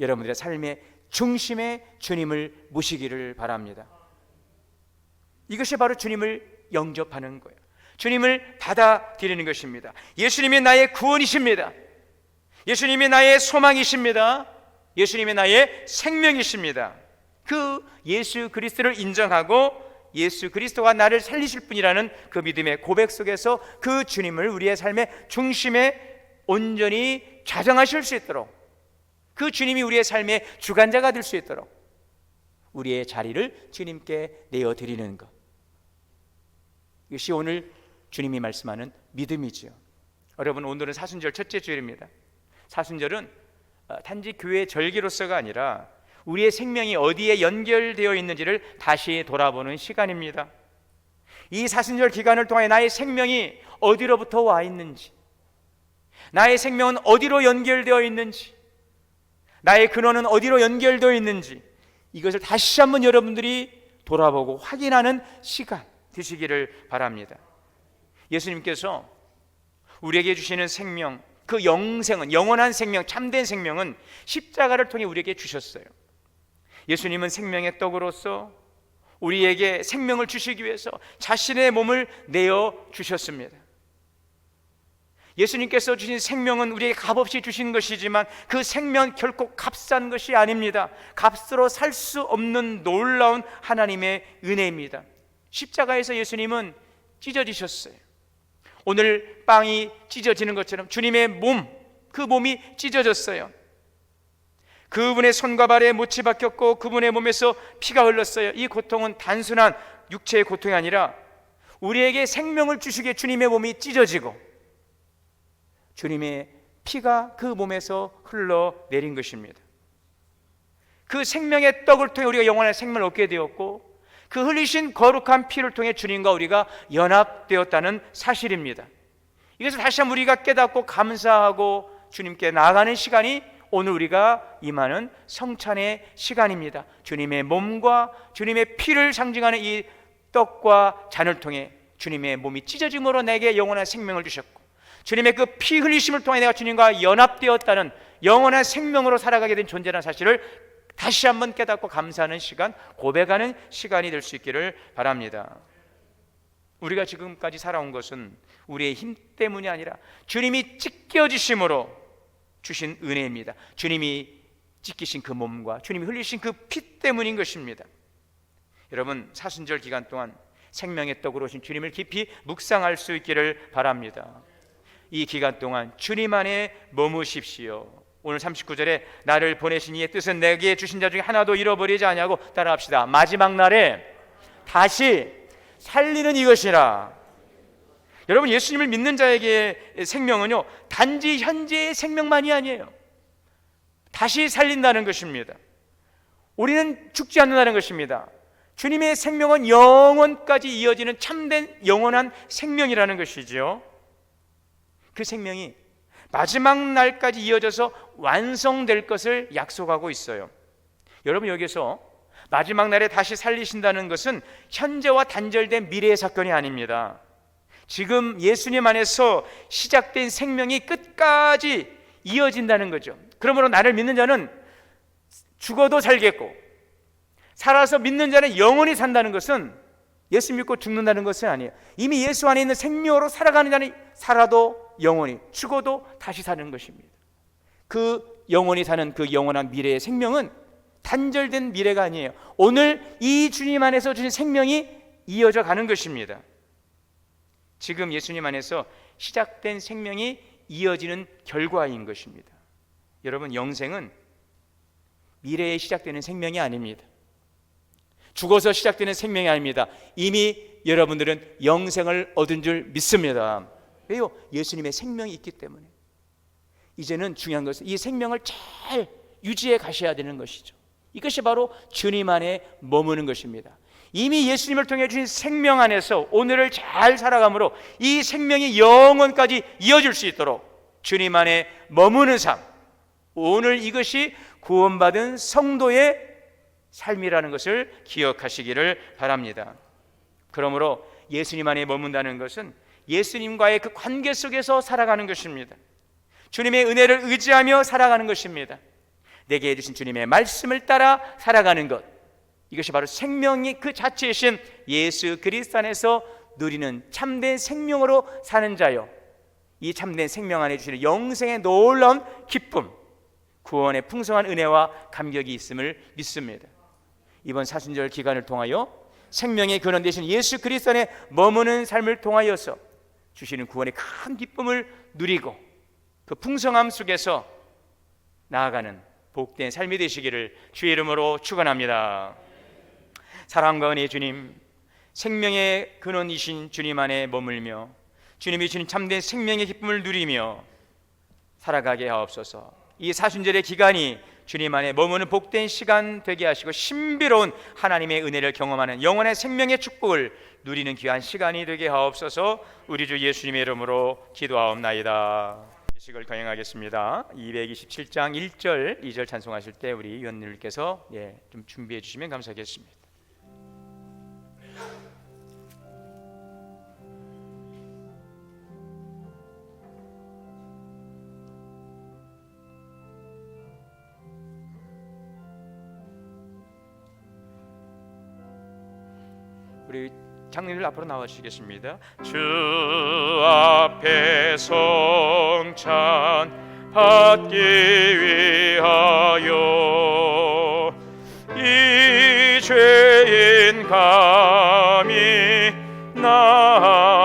여러분들의 삶의 중심에 주님을 모시기를 바랍니다. 이것이 바로 주님을 영접하는 거예요. 주님을 받아들이는 것입니다. 예수님이 나의 구원이십니다. 예수님이 나의 소망이십니다. 예수님이 나의 생명이십니다. 그 예수 그리스도를 인정하고 예수 그리스도가 나를 살리실 분이라는 그 믿음의 고백 속에서 그 주님을 우리의 삶의 중심에 온전히 좌정하실 수 있도록, 그 주님이 우리의 삶의 주관자가 될 수 있도록 우리의 자리를 주님께 내어드리는 것, 이것이 오늘 주님이 말씀하는 믿음이지요. 여러분, 오늘은 사순절 첫째 주일입니다. 사순절은 단지 교회의 절기로서가 아니라 우리의 생명이 어디에 연결되어 있는지를 다시 돌아보는 시간입니다. 이 사순절 기간을 통해 나의 생명이 어디로부터 와 있는지, 나의 생명은 어디로 연결되어 있는지, 나의 근원은 어디로 연결되어 있는지, 이것을 다시 한번 여러분들이 돌아보고 확인하는 시간 되시기를 바랍니다. 예수님께서 우리에게 주시는 생명, 그 영생은, 영원한 생명, 참된 생명은 십자가를 통해 우리에게 주셨어요. 예수님은 생명의 떡으로서 우리에게 생명을 주시기 위해서 자신의 몸을 내어 주셨습니다. 예수님께서 주신 생명은 우리에게 값없이 주신 것이지만 그 생명 결코 값싼 것이 아닙니다. 값으로 살 수 없는 놀라운 하나님의 은혜입니다. 십자가에서 예수님은 찢어지셨어요. 오늘 빵이 찢어지는 것처럼 주님의 몸, 그 몸이 찢어졌어요. 그분의 손과 발에 못이 박혔고 그분의 몸에서 피가 흘렀어요. 이 고통은 단순한 육체의 고통이 아니라 우리에게 생명을 주시기에 주님의 몸이 찢어지고 주님의 피가 그 몸에서 흘러내린 것입니다. 그 생명의 떡을 통해 우리가 영원한 생명을 얻게 되었고 그 흘리신 거룩한 피를 통해 주님과 우리가 연합되었다는 사실입니다. 이것을 다시 한번 우리가 깨닫고 감사하고 주님께 나아가는 시간이 오늘 우리가 임하는 성찬의 시간입니다. 주님의 몸과 주님의 피를 상징하는 이 떡과 잔을 통해 주님의 몸이 찢어짐으로 내게 영원한 생명을 주셨고 주님의 그 피 흘리심을 통해 내가 주님과 연합되었다는 영원한 생명으로 살아가게 된 존재라는 사실을 다시 한번 깨닫고 감사하는 시간, 고백하는 시간이 될 수 있기를 바랍니다. 우리가 지금까지 살아온 것은 우리의 힘 때문이 아니라 주님이 찢겨지심으로 주신 은혜입니다. 주님이 찢기신 그 몸과 주님이 흘리신 그 피 때문인 것입니다. 여러분, 사순절 기간 동안 생명의 떡으로 오신 주님을 깊이 묵상할 수 있기를 바랍니다. 이 기간 동안 주님 안에 머무십시오. 오늘 39절에 나를 보내신 이의 뜻은 내게 주신 자 중에 하나도 잃어버리지 아니하고 따라합시다. 마지막 날에 다시 살리는 이것이라. 여러분, 예수님을 믿는 자에게 생명은요 단지 현재의 생명만이 아니에요. 다시 살린다는 것입니다. 우리는 죽지 않는다는 것입니다. 주님의 생명은 영원까지 이어지는 참된 영원한 생명이라는 것이죠. 그 생명이 마지막 날까지 이어져서 완성될 것을 약속하고 있어요. 여러분, 여기서 마지막 날에 다시 살리신다는 것은 현재와 단절된 미래의 사건이 아닙니다. 지금 예수님 안에서 시작된 생명이 끝까지 이어진다는 거죠. 그러므로 나를 믿는 자는 죽어도 살겠고 살아서 믿는 자는 영원히 산다는 것은 예수 믿고 죽는다는 것은 아니에요. 이미 예수 안에 있는 생명으로 살아가는 자는 살아도 영원히, 죽어도 다시 사는 것입니다. 그 영원히 사는 그 영원한 미래의 생명은 단절된 미래가 아니에요. 오늘 이 주님 안에서 주신 생명이 이어져 가는 것입니다. 지금 예수님 안에서 시작된 생명이 이어지는 결과인 것입니다. 여러분, 영생은 미래에 시작되는 생명이 아닙니다. 죽어서 시작되는 생명이 아닙니다. 이미 여러분들은 영생을 얻은 줄 믿습니다. 왜요? 예수님의 생명이 있기 때문에. 이제는 중요한 것은 이 생명을 잘 유지해 가셔야 되는 것이죠. 이것이 바로 주님 안에 머무는 것입니다. 이미 예수님을 통해 주신 생명 안에서 오늘을 잘 살아감으로 이 생명이 영원까지 이어질 수 있도록 주님 안에 머무는 삶, 오늘 이것이 구원받은 성도의 삶이라는 것을 기억하시기를 바랍니다. 그러므로 예수님 안에 머문다는 것은 예수님과의 그 관계 속에서 살아가는 것입니다. 주님의 은혜를 의지하며 살아가는 것입니다. 내게 해주신 주님의 말씀을 따라 살아가는 것, 이것이 바로 생명이 그 자체이신 예수 그리스도 안에서 누리는 참된 생명으로 사는 자요, 이 참된 생명 안에 주시는 영생의 놀라운 기쁨, 구원의 풍성한 은혜와 감격이 있음을 믿습니다. 이번 사순절 기간을 통하여 생명의 근원 되신 예수 그리스도 안에 머무는 삶을 통하여서 주시는 구원의 큰 기쁨을 누리고 그 풍성함 속에서 나아가는 복된 삶이 되시기를 주의 이름으로 축원합니다. 사랑과 은혜의 주님, 생명의 근원이신 주님 안에 머물며 주님이 주신 참된 생명의 기쁨을 누리며 살아가게 하옵소서. 이 사순절의 기간이 주님 안에 머무는 복된 시간 되게 하시고 신비로운 하나님의 은혜를 경험하는 영원의 생명의 축복을 누리는 귀한 시간이 되게 하옵소서. 우리 주 예수님의 이름으로 기도하옵나이다. 예식을 강행하겠습니다. 227장 1절 2절 찬송하실 때 우리 위원님께서 좀 준비해 주시면 감사하겠습니다. 우리 장로님들 앞으로 나와 주시겠습니다. 주 앞에 성찬 받기 위하여 이 죄인 감히 나옵니다.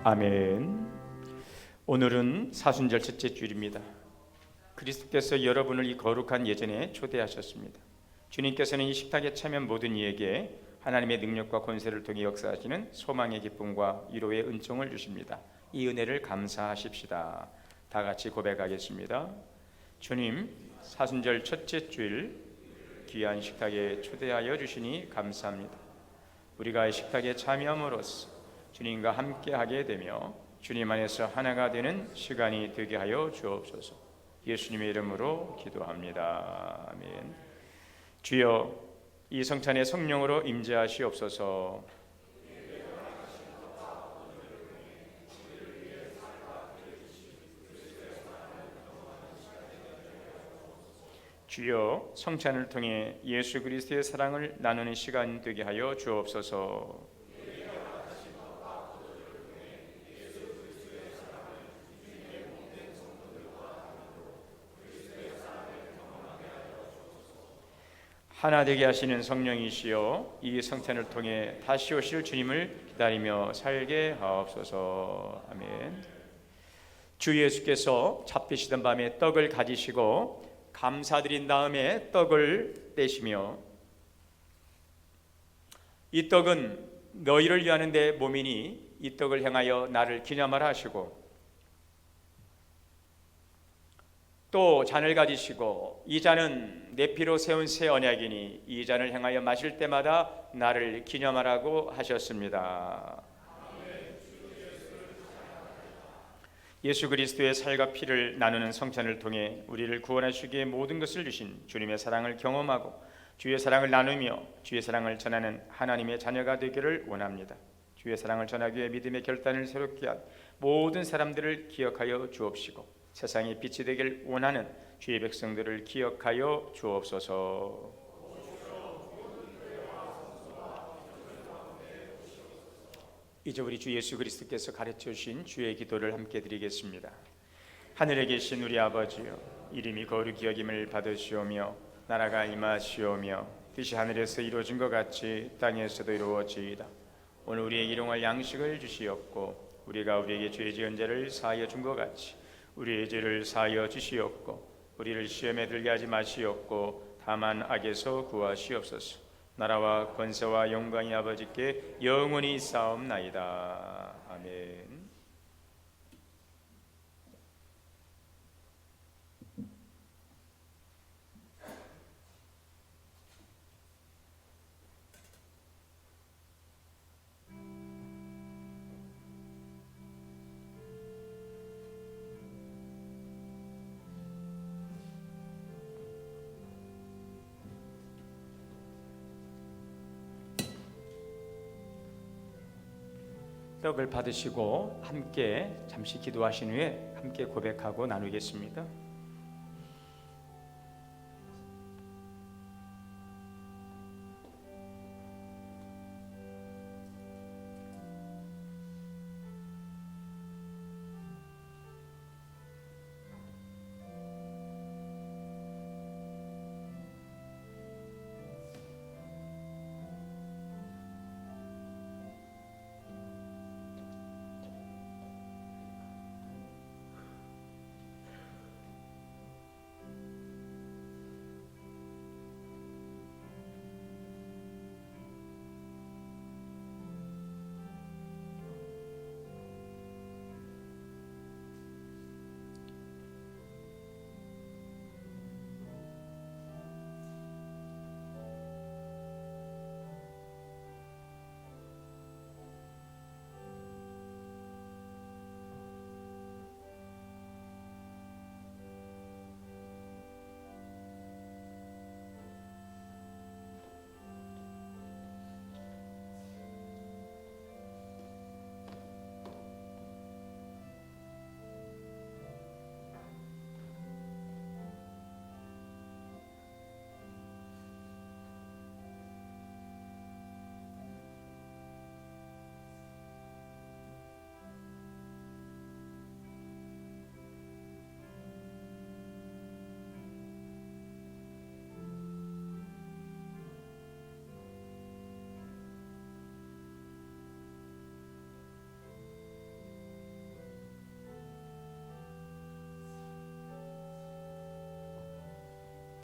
아멘. 오늘은 사순절 첫째 주일입니다. 그리스도께서 여러분을 이 거룩한 예전에 초대하셨습니다. 주님께서는 이 식탁에 참여한 모든 이에게 하나님의 능력과 권세를 통해 역사하시는 소망의 기쁨과 위로의 은총을 주십니다. 이 은혜를 감사하십시다. 다 같이 고백하겠습니다. 주님, 사순절 첫째 주일 귀한 식탁에 초대하여 주시니 감사합니다. 우리가 이 식탁에 참여함으로써 주님과 함께하게 되며 주님 안에서 하나가 되는 시간이 되게 하여 주옵소서. 예수님의 이름으로 기도합니다. 아멘. 주여, 이 성찬에 성령으로 임재하시옵소서. 주여, 성찬을 통해 예수 그리스도의 사랑을 나누는 시간 되게 하여 주옵소서. 하나 되게 하시는 성령이시여, 이 성찬을 통해 다시 오실 주님을 기다리며 살게 하옵소서. 아멘. 주 예수께서 잡히시던 밤에 떡을 가지시고 감사드린 다음에 떡을 떼시며 이 떡은 너희를 위하는 내 몸이니 이 떡을 행하여 나를 기념하라 하시고 또 잔을 가지시고 이 잔은 내 피로 세운 새 언약이니 이 잔을 행하여 마실 때마다 나를 기념하라고 하셨습니다. 예수 그리스도의 살과 피를 나누는 성찬을 통해 우리를 구원하시기 위해 모든 것을 주신 주님의 사랑을 경험하고 주의 사랑을 나누며 주의 사랑을 전하는 하나님의 자녀가 되기를 원합니다. 주의 사랑을 전하기 위해 믿음의 결단을 새롭게 한 모든 사람들을 기억하여 주옵시고 세상의 빛이 되길 원하는 주의 백성들을 기억하여 주옵소서. 이제 우리 주 예수 그리스도께서 가르쳐 주신 주의 기도를 함께 드리겠습니다. 하늘에 계신 우리 아버지여, 이름이 거룩히 여김을 받으시오며 나라가 임하시오며 뜻이 하늘에서 이루어진 것 같이 땅에서도 이루어지이다. 오늘 우리에게 일용할 양식을 주시옵고 우리가 우리에게 죄 지은 자를 사하여 준 것 같이 우리의 죄를 사하여 주시옵고 우리를 시험에 들게 하지 마시옵고 다만 악에서 구하시옵소서. 나라와 권세와 영광이 아버지께 영원히 싸움나이다. 아멘. 떡을 받으시고 함께 잠시 기도하신 후에 함께 고백하고 나누겠습니다.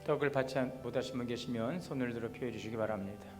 떡을 받지 못하신 분 계시면 손을 들어 피해 주시기 바랍니다.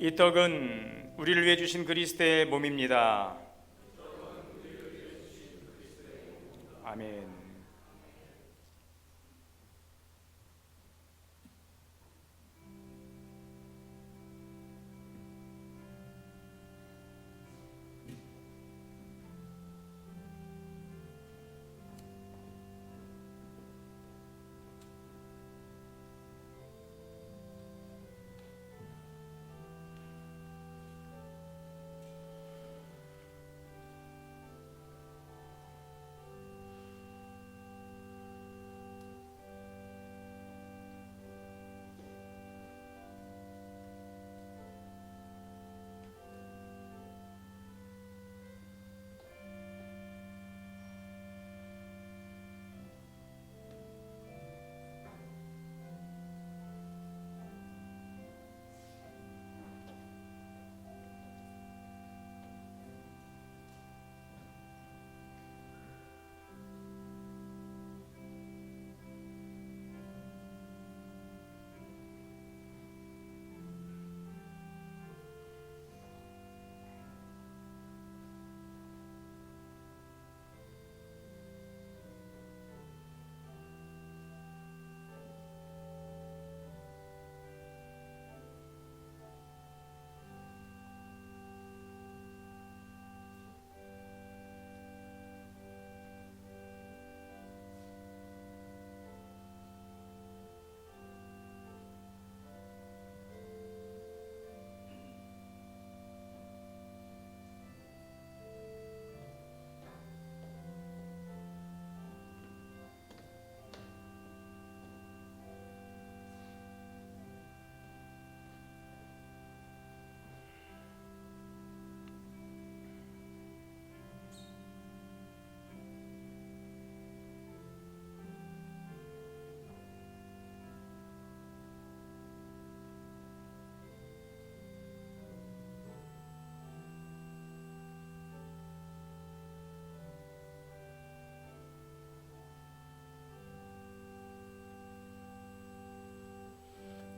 이 떡은 우리를 위해 주신 그리스도의 몸입니다. 아멘.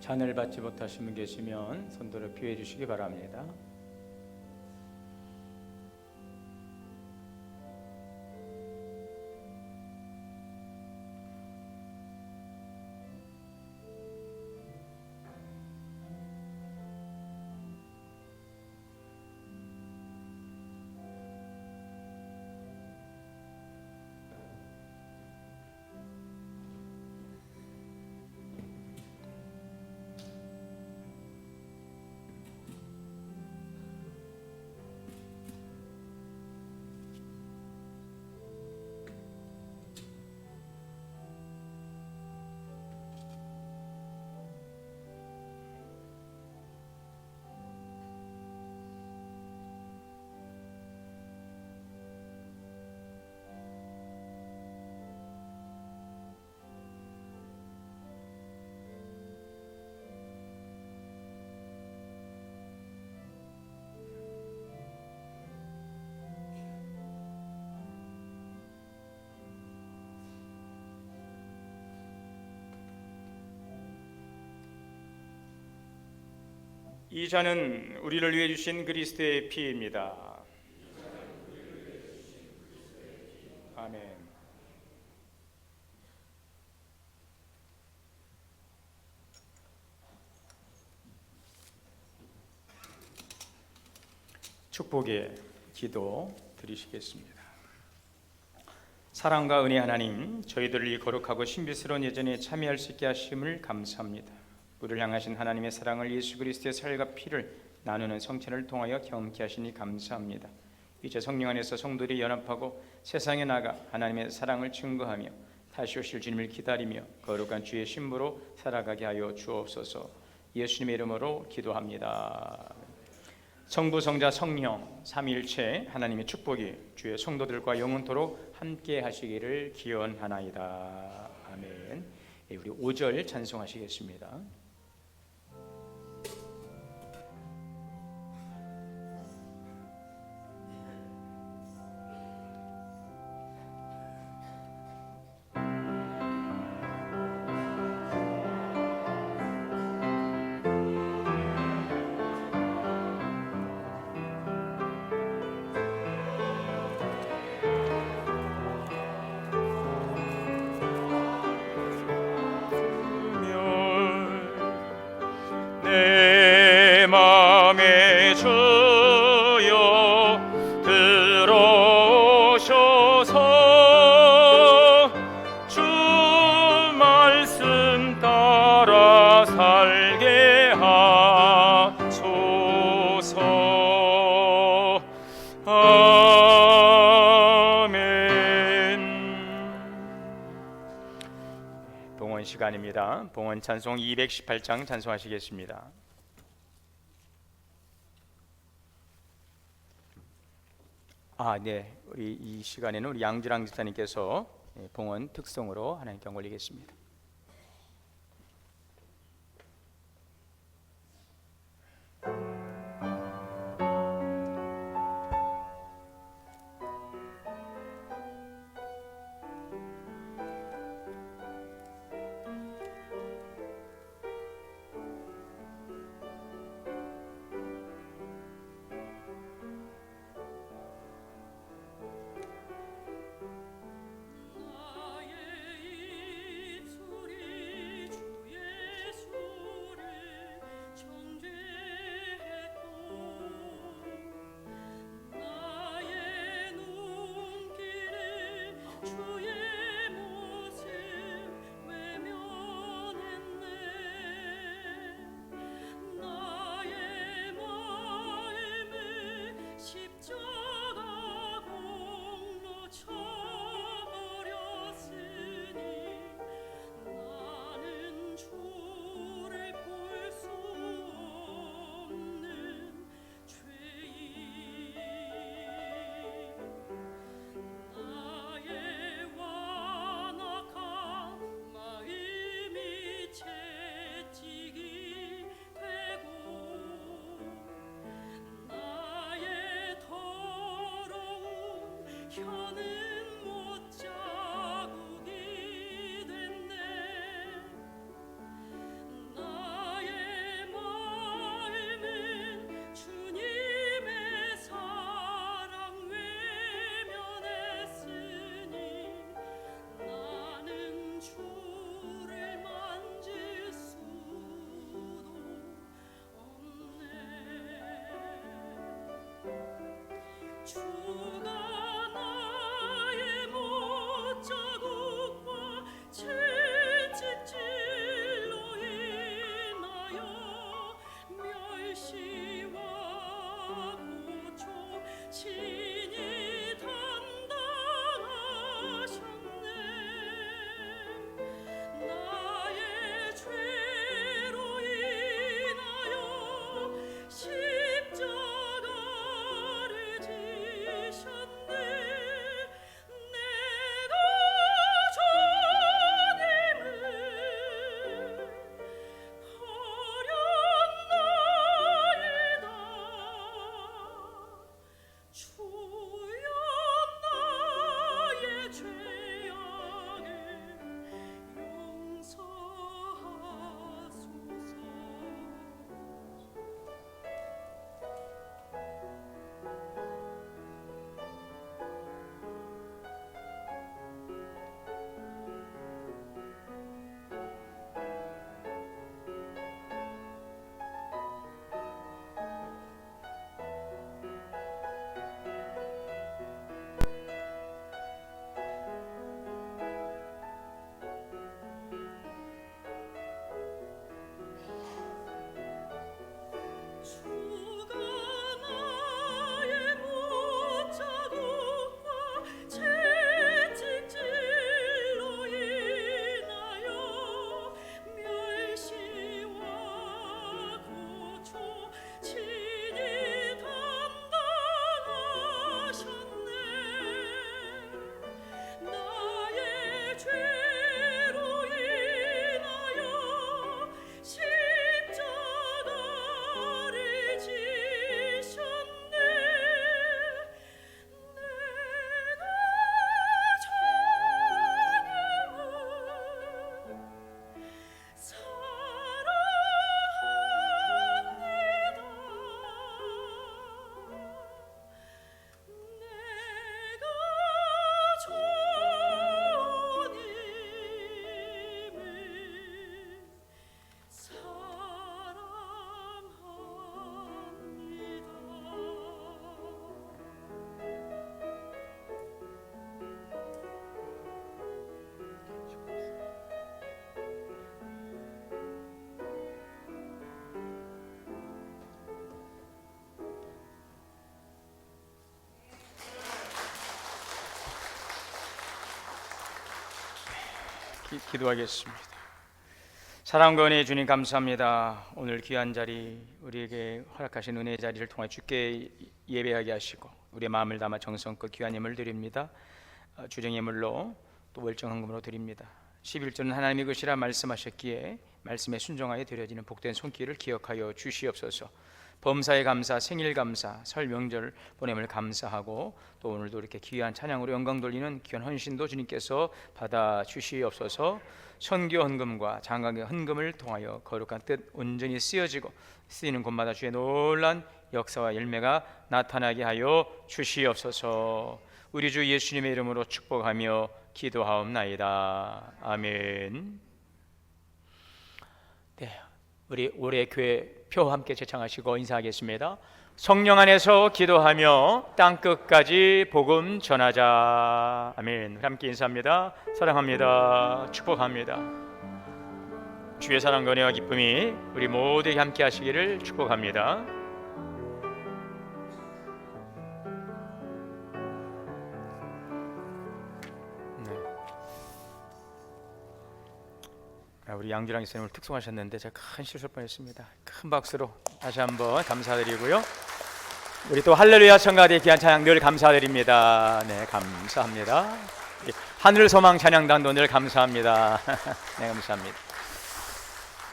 잔을 받지 못하신 분 계시면 손들어 피해 주시기 바랍니다. 이 잔은 우리를 위해 주신 그리스도의 피입니다. 아멘. 축복의 기도 드리시겠습니다. 사랑과 은혜 하나님, 저희들을 이 거룩하고 신비스러운 예전에 참여할 수 있게 하심을 감사합니다. 우리를 향하신 하나님의 사랑을 예수 그리스도의 살과 피를 나누는 성찬을 통하여 경험케 하시니 감사합니다. 이제 성령 안에서 성도들이 연합하고 세상에 나가 하나님의 사랑을 증거하며 다시 오실 주님을 기다리며 거룩한 주의 신부로 살아가게 하여 주옵소서. 예수님의 이름으로 기도합니다. 성부, 성자, 성령 삼위일체 하나님의 축복이 주의 성도들과 영원토록 함께 하시기를 기원하나이다. 아멘. 우리 5절 찬송하시겠습니다. 내 맘에 주여 들어오셔서 주 말씀 따라 살게 하소서. 아멘. 봉헌 시간입니다. 봉헌 찬송 218장 찬송하시겠습니다. 네. 우리 이 시간에는 우리 양주랑 집사님께서 봉헌 특송으로 하나님께 올리겠습니다. 나의 입술 기도하겠습니다. 사랑과 은혜의 주님 감사합니다. 오늘 귀한 자리 우리에게 허락하신 은혜의 자리를 통해 주께 예배하게 하시고 우리의 마음을 담아 정성껏 귀한 예물 드립니다. 주정예물로 또 월정헌금으로 드립니다. 11조는 하나님의 것이라 말씀하셨기에 말씀에 순종하여 드려지는 복된 손길을 기억하여 주시옵소서. 범사에 감사, 생일 감사, 설 명절 보냄을 감사하고 또 오늘도 이렇게 귀한 찬양으로 영광 돌리는 귀한 헌신도 주님께서 받아 주시옵소서. 선교 헌금과 장강의 헌금을 통하여 거룩한 뜻 온전히 쓰여지고 쓰이는 곳마다 주의 놀란 역사와 열매가 나타나게 하여 주시옵소서. 우리 주 예수님의 이름으로 축복하며 기도하옵나이다. 아멘. 네, 우리 올해 교회 표 함께 제창하시고 인사하겠습니다. 성령 안에서 기도하며 땅끝까지 복음 전하자. 아멘. 함께 인사합니다. 사랑합니다. 축복합니다. 주의 사랑과 은혜와 기쁨이 우리 모두에게 함께 하시기를 축복합니다. 우리 양주랑 이사님 오늘 특송하셨는데 제가 큰 실수할 뻔했습니다. 큰 박수로 다시 한번 감사드리고요. 우리 또 할렐루야 성가대 귀한 찬양 늘 감사드립니다. 네, 감사합니다. 하늘 소망 찬양단도 늘 감사합니다. 네, 감사합니다.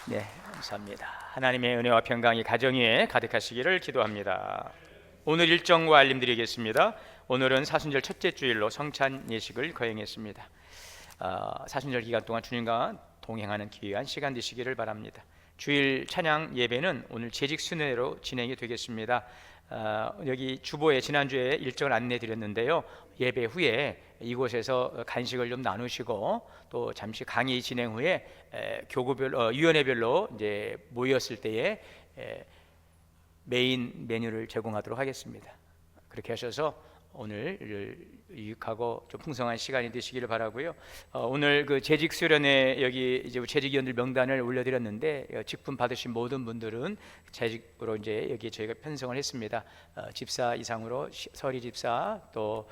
네, 감사합니다. 하나님의 은혜와 평강이 가정 위에 가득하시기를 기도합니다. 오늘 일정과 알림드리겠습니다. 오늘은 사순절 첫째 주일로 성찬 예식을 거행했습니다. 사순절 기간 동안 주님과 동행하는 귀한 시간 되시기를 바랍니다. 주일 찬양 예배는 오늘 재직 순회로 진행이 되겠습니다. 여기 주보에 지난주에 일정을 안내 드렸는데요. 예배 후에 이곳에서 간식을 좀 나누시고 또 잠시 강의 진행 후에 교구별 위원회별로 이제 모였을 때에 메인 메뉴를 제공하도록 하겠습니다. 그렇게 하셔서 오늘 유익하고 좀 풍성한 시간이 되시기를 바라고요. 오늘 그 재직 수련회 여기 이제 재직위원들 명단을 올려드렸는데 직분 받으신 모든 분들은 재직으로 이제 여기 저희가 편성을 했습니다. 집사 이상으로 서리 집사 또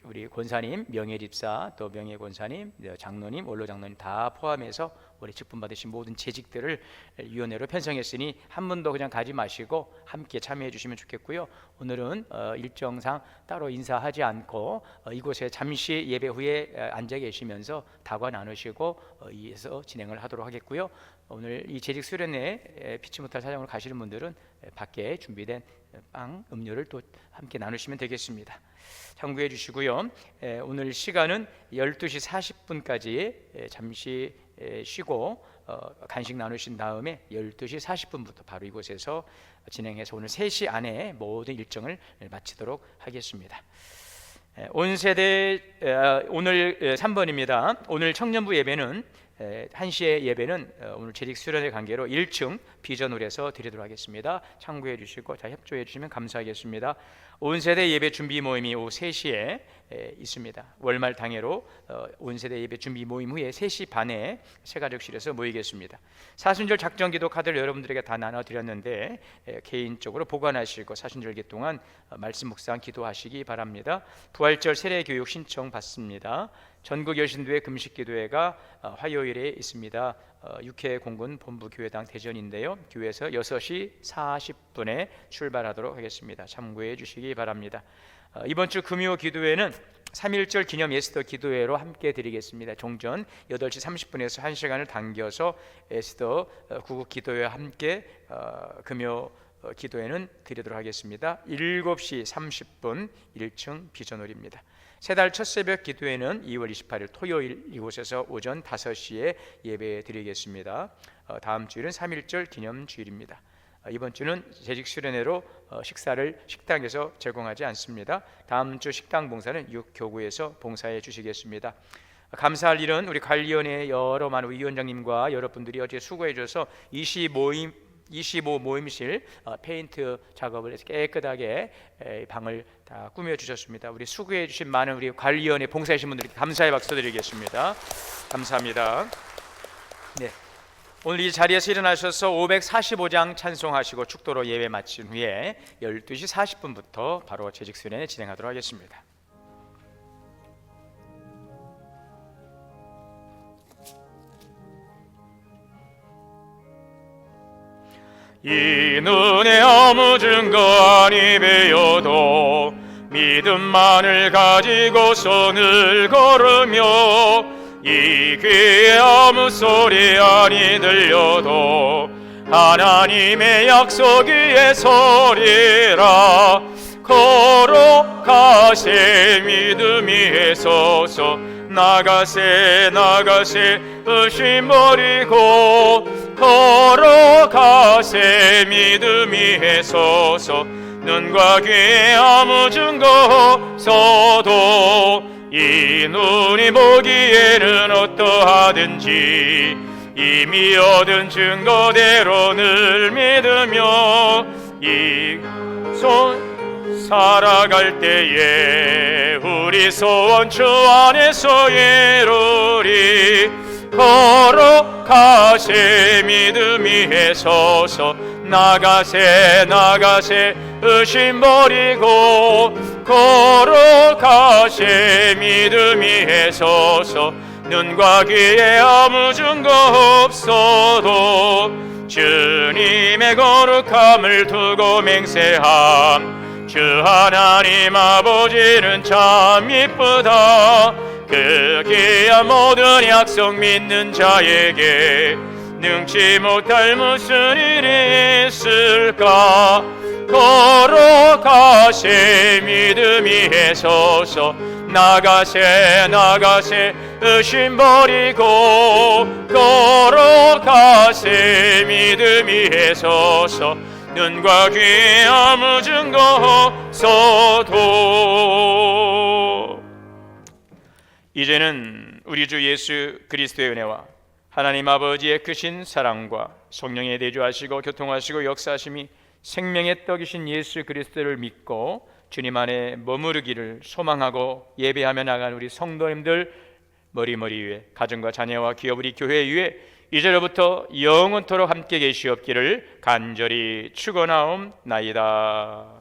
우리 권사님, 명예 집사, 또 명예 권사님, 장로님, 원로 장로님 다 포함해서 우리 직분 받으신 모든 재직들을 위원회로 편성했으니 한 분도 그냥 가지 마시고 함께 참여해 주시면 좋겠고요. 오늘은 일정상 따로 인사하지 않고 이곳에 잠시 예배 후에 앉아 계시면서 다과 나누시고 이에서 진행을 하도록 하겠고요. 오늘 이 재직 수련회 피치 못할 사정으로 가시는 분들은 밖에 준비된 빵, 음료를 또 함께 나누시면 되겠습니다. 참고해 주시고요. 오늘 시간은 12시 40분까지 잠시 쉬고 간식 나누신 다음에 12시 40분부터 바로 이곳에서 진행해서 오늘 3시 안에 모든 일정을 마치도록 하겠습니다. 온 세대 오늘 3번입니다. 오늘 청년부 예배는 1시에 예배는 오늘 재직 수련회 관계로 1층 비전홀에서 드리도록 하겠습니다. 참고해 주시고 자 협조해 주시면 감사하겠습니다. 온세대 예배 준비 모임이 오후 3시에 있습니다. 월말 당회로 온세대 예배 준비 모임 후에 3시 반에 새가족실에서 모이겠습니다. 사순절 작정 기도 카드를 여러분들에게 다 나눠드렸는데 개인적으로 보관하시고 사순절기 동안 말씀 묵상 기도하시기 바랍니다. 부활절 세례 교육 신청 받습니다. 전국 여신도회 금식기도회가 화요일에 있습니다. 6회 공군 본부교회당 대전인데요. 교회에서 6시 40분에 출발하도록 하겠습니다. 참고해 주시기 바랍니다. 이번 주 금요 기도회는 3.1절 기념 에스더 기도회로 함께 드리겠습니다. 종전 8시 30분에서 1시간을 당겨서 에스더 구국 기도회와 함께 금요 기도회는 드리도록 하겠습니다. 7시 30분 1층 비전홀입니다. 새달 첫 새벽 기도회는 2월 28일 토요일 이곳에서 오전 5시에 예배 드리겠습니다. 다음 주일은 3.1절 기념 주일입니다. 이번 주는 재직 수련회로 식사를 식당에서 제공하지 않습니다. 다음 주 식당 봉사는 교구에서 봉사해 주시겠습니다. 감사할 일은 우리 관리위원회 여러 많은 위원장님과 여러분들이 어제 수고해 주셔서 25 모임실 페인트 작업을 해서 깨끗하게 방을 다 꾸며 주셨습니다. 우리 수고해 주신 많은 우리 관리위원회 봉사해 주신 분들께 감사의 박수 드리겠습니다. 감사합니다. 네. 오늘 이 자리에서 일어나셔서 545장 찬송하시고 축도로 예배 마친 후에 12시 40분부터 바로 재직 수련회 진행하도록 하겠습니다. 이 눈에 아무 증거 아니 배워도 믿음만을 가지고서 늘 걸으며 이 귀에 아무 소리 아니 들려도 하나님의 약속 위에 서리라. 걸어가세 믿음 위에 서서 나가세 나가세 의심 버리고 걸어가세 믿음 위에 서서 눈과 귀에 아무 증거 없어도 이 눈이 보기에는 어떠하든지 이미 얻은 증거대로 늘 믿으며 이 손 살아갈 때에 우리 소원 주 안에서 이루리. 걸어가세 믿음 위에 서서 나가세 나가세 의심 버리고 걸어가세 믿음 위에 서서 눈과 귀에 아무 증거 없어도 주님의 거룩함을 두고 맹세함. 주 하나님 아버지는 참 이쁘다. 그 귀한 모든 약속 믿는 자에게 능치 못할 무슨 일이 있을까. 걸어가세 믿음 위에 서서 나가세 나가세 의심 버리고 걸어가세 믿음 위에 서서 눈과 귀에 아무 증거 없어도. 이제는 우리 주 예수 그리스도의 은혜와 하나님 아버지의 크신 사랑과 성령의 내주하시고 교통하시고 역사하심이 생명의 떡이신 예수 그리스도를 믿고 주님 안에 머무르기를 소망하고 예배하며 나간 우리 성도님들 머리머리 위에 가정과 자녀와 기업 우리 교회 위에 이제로부터 영원토록 함께 계시옵기를 간절히 축원하옵나이다.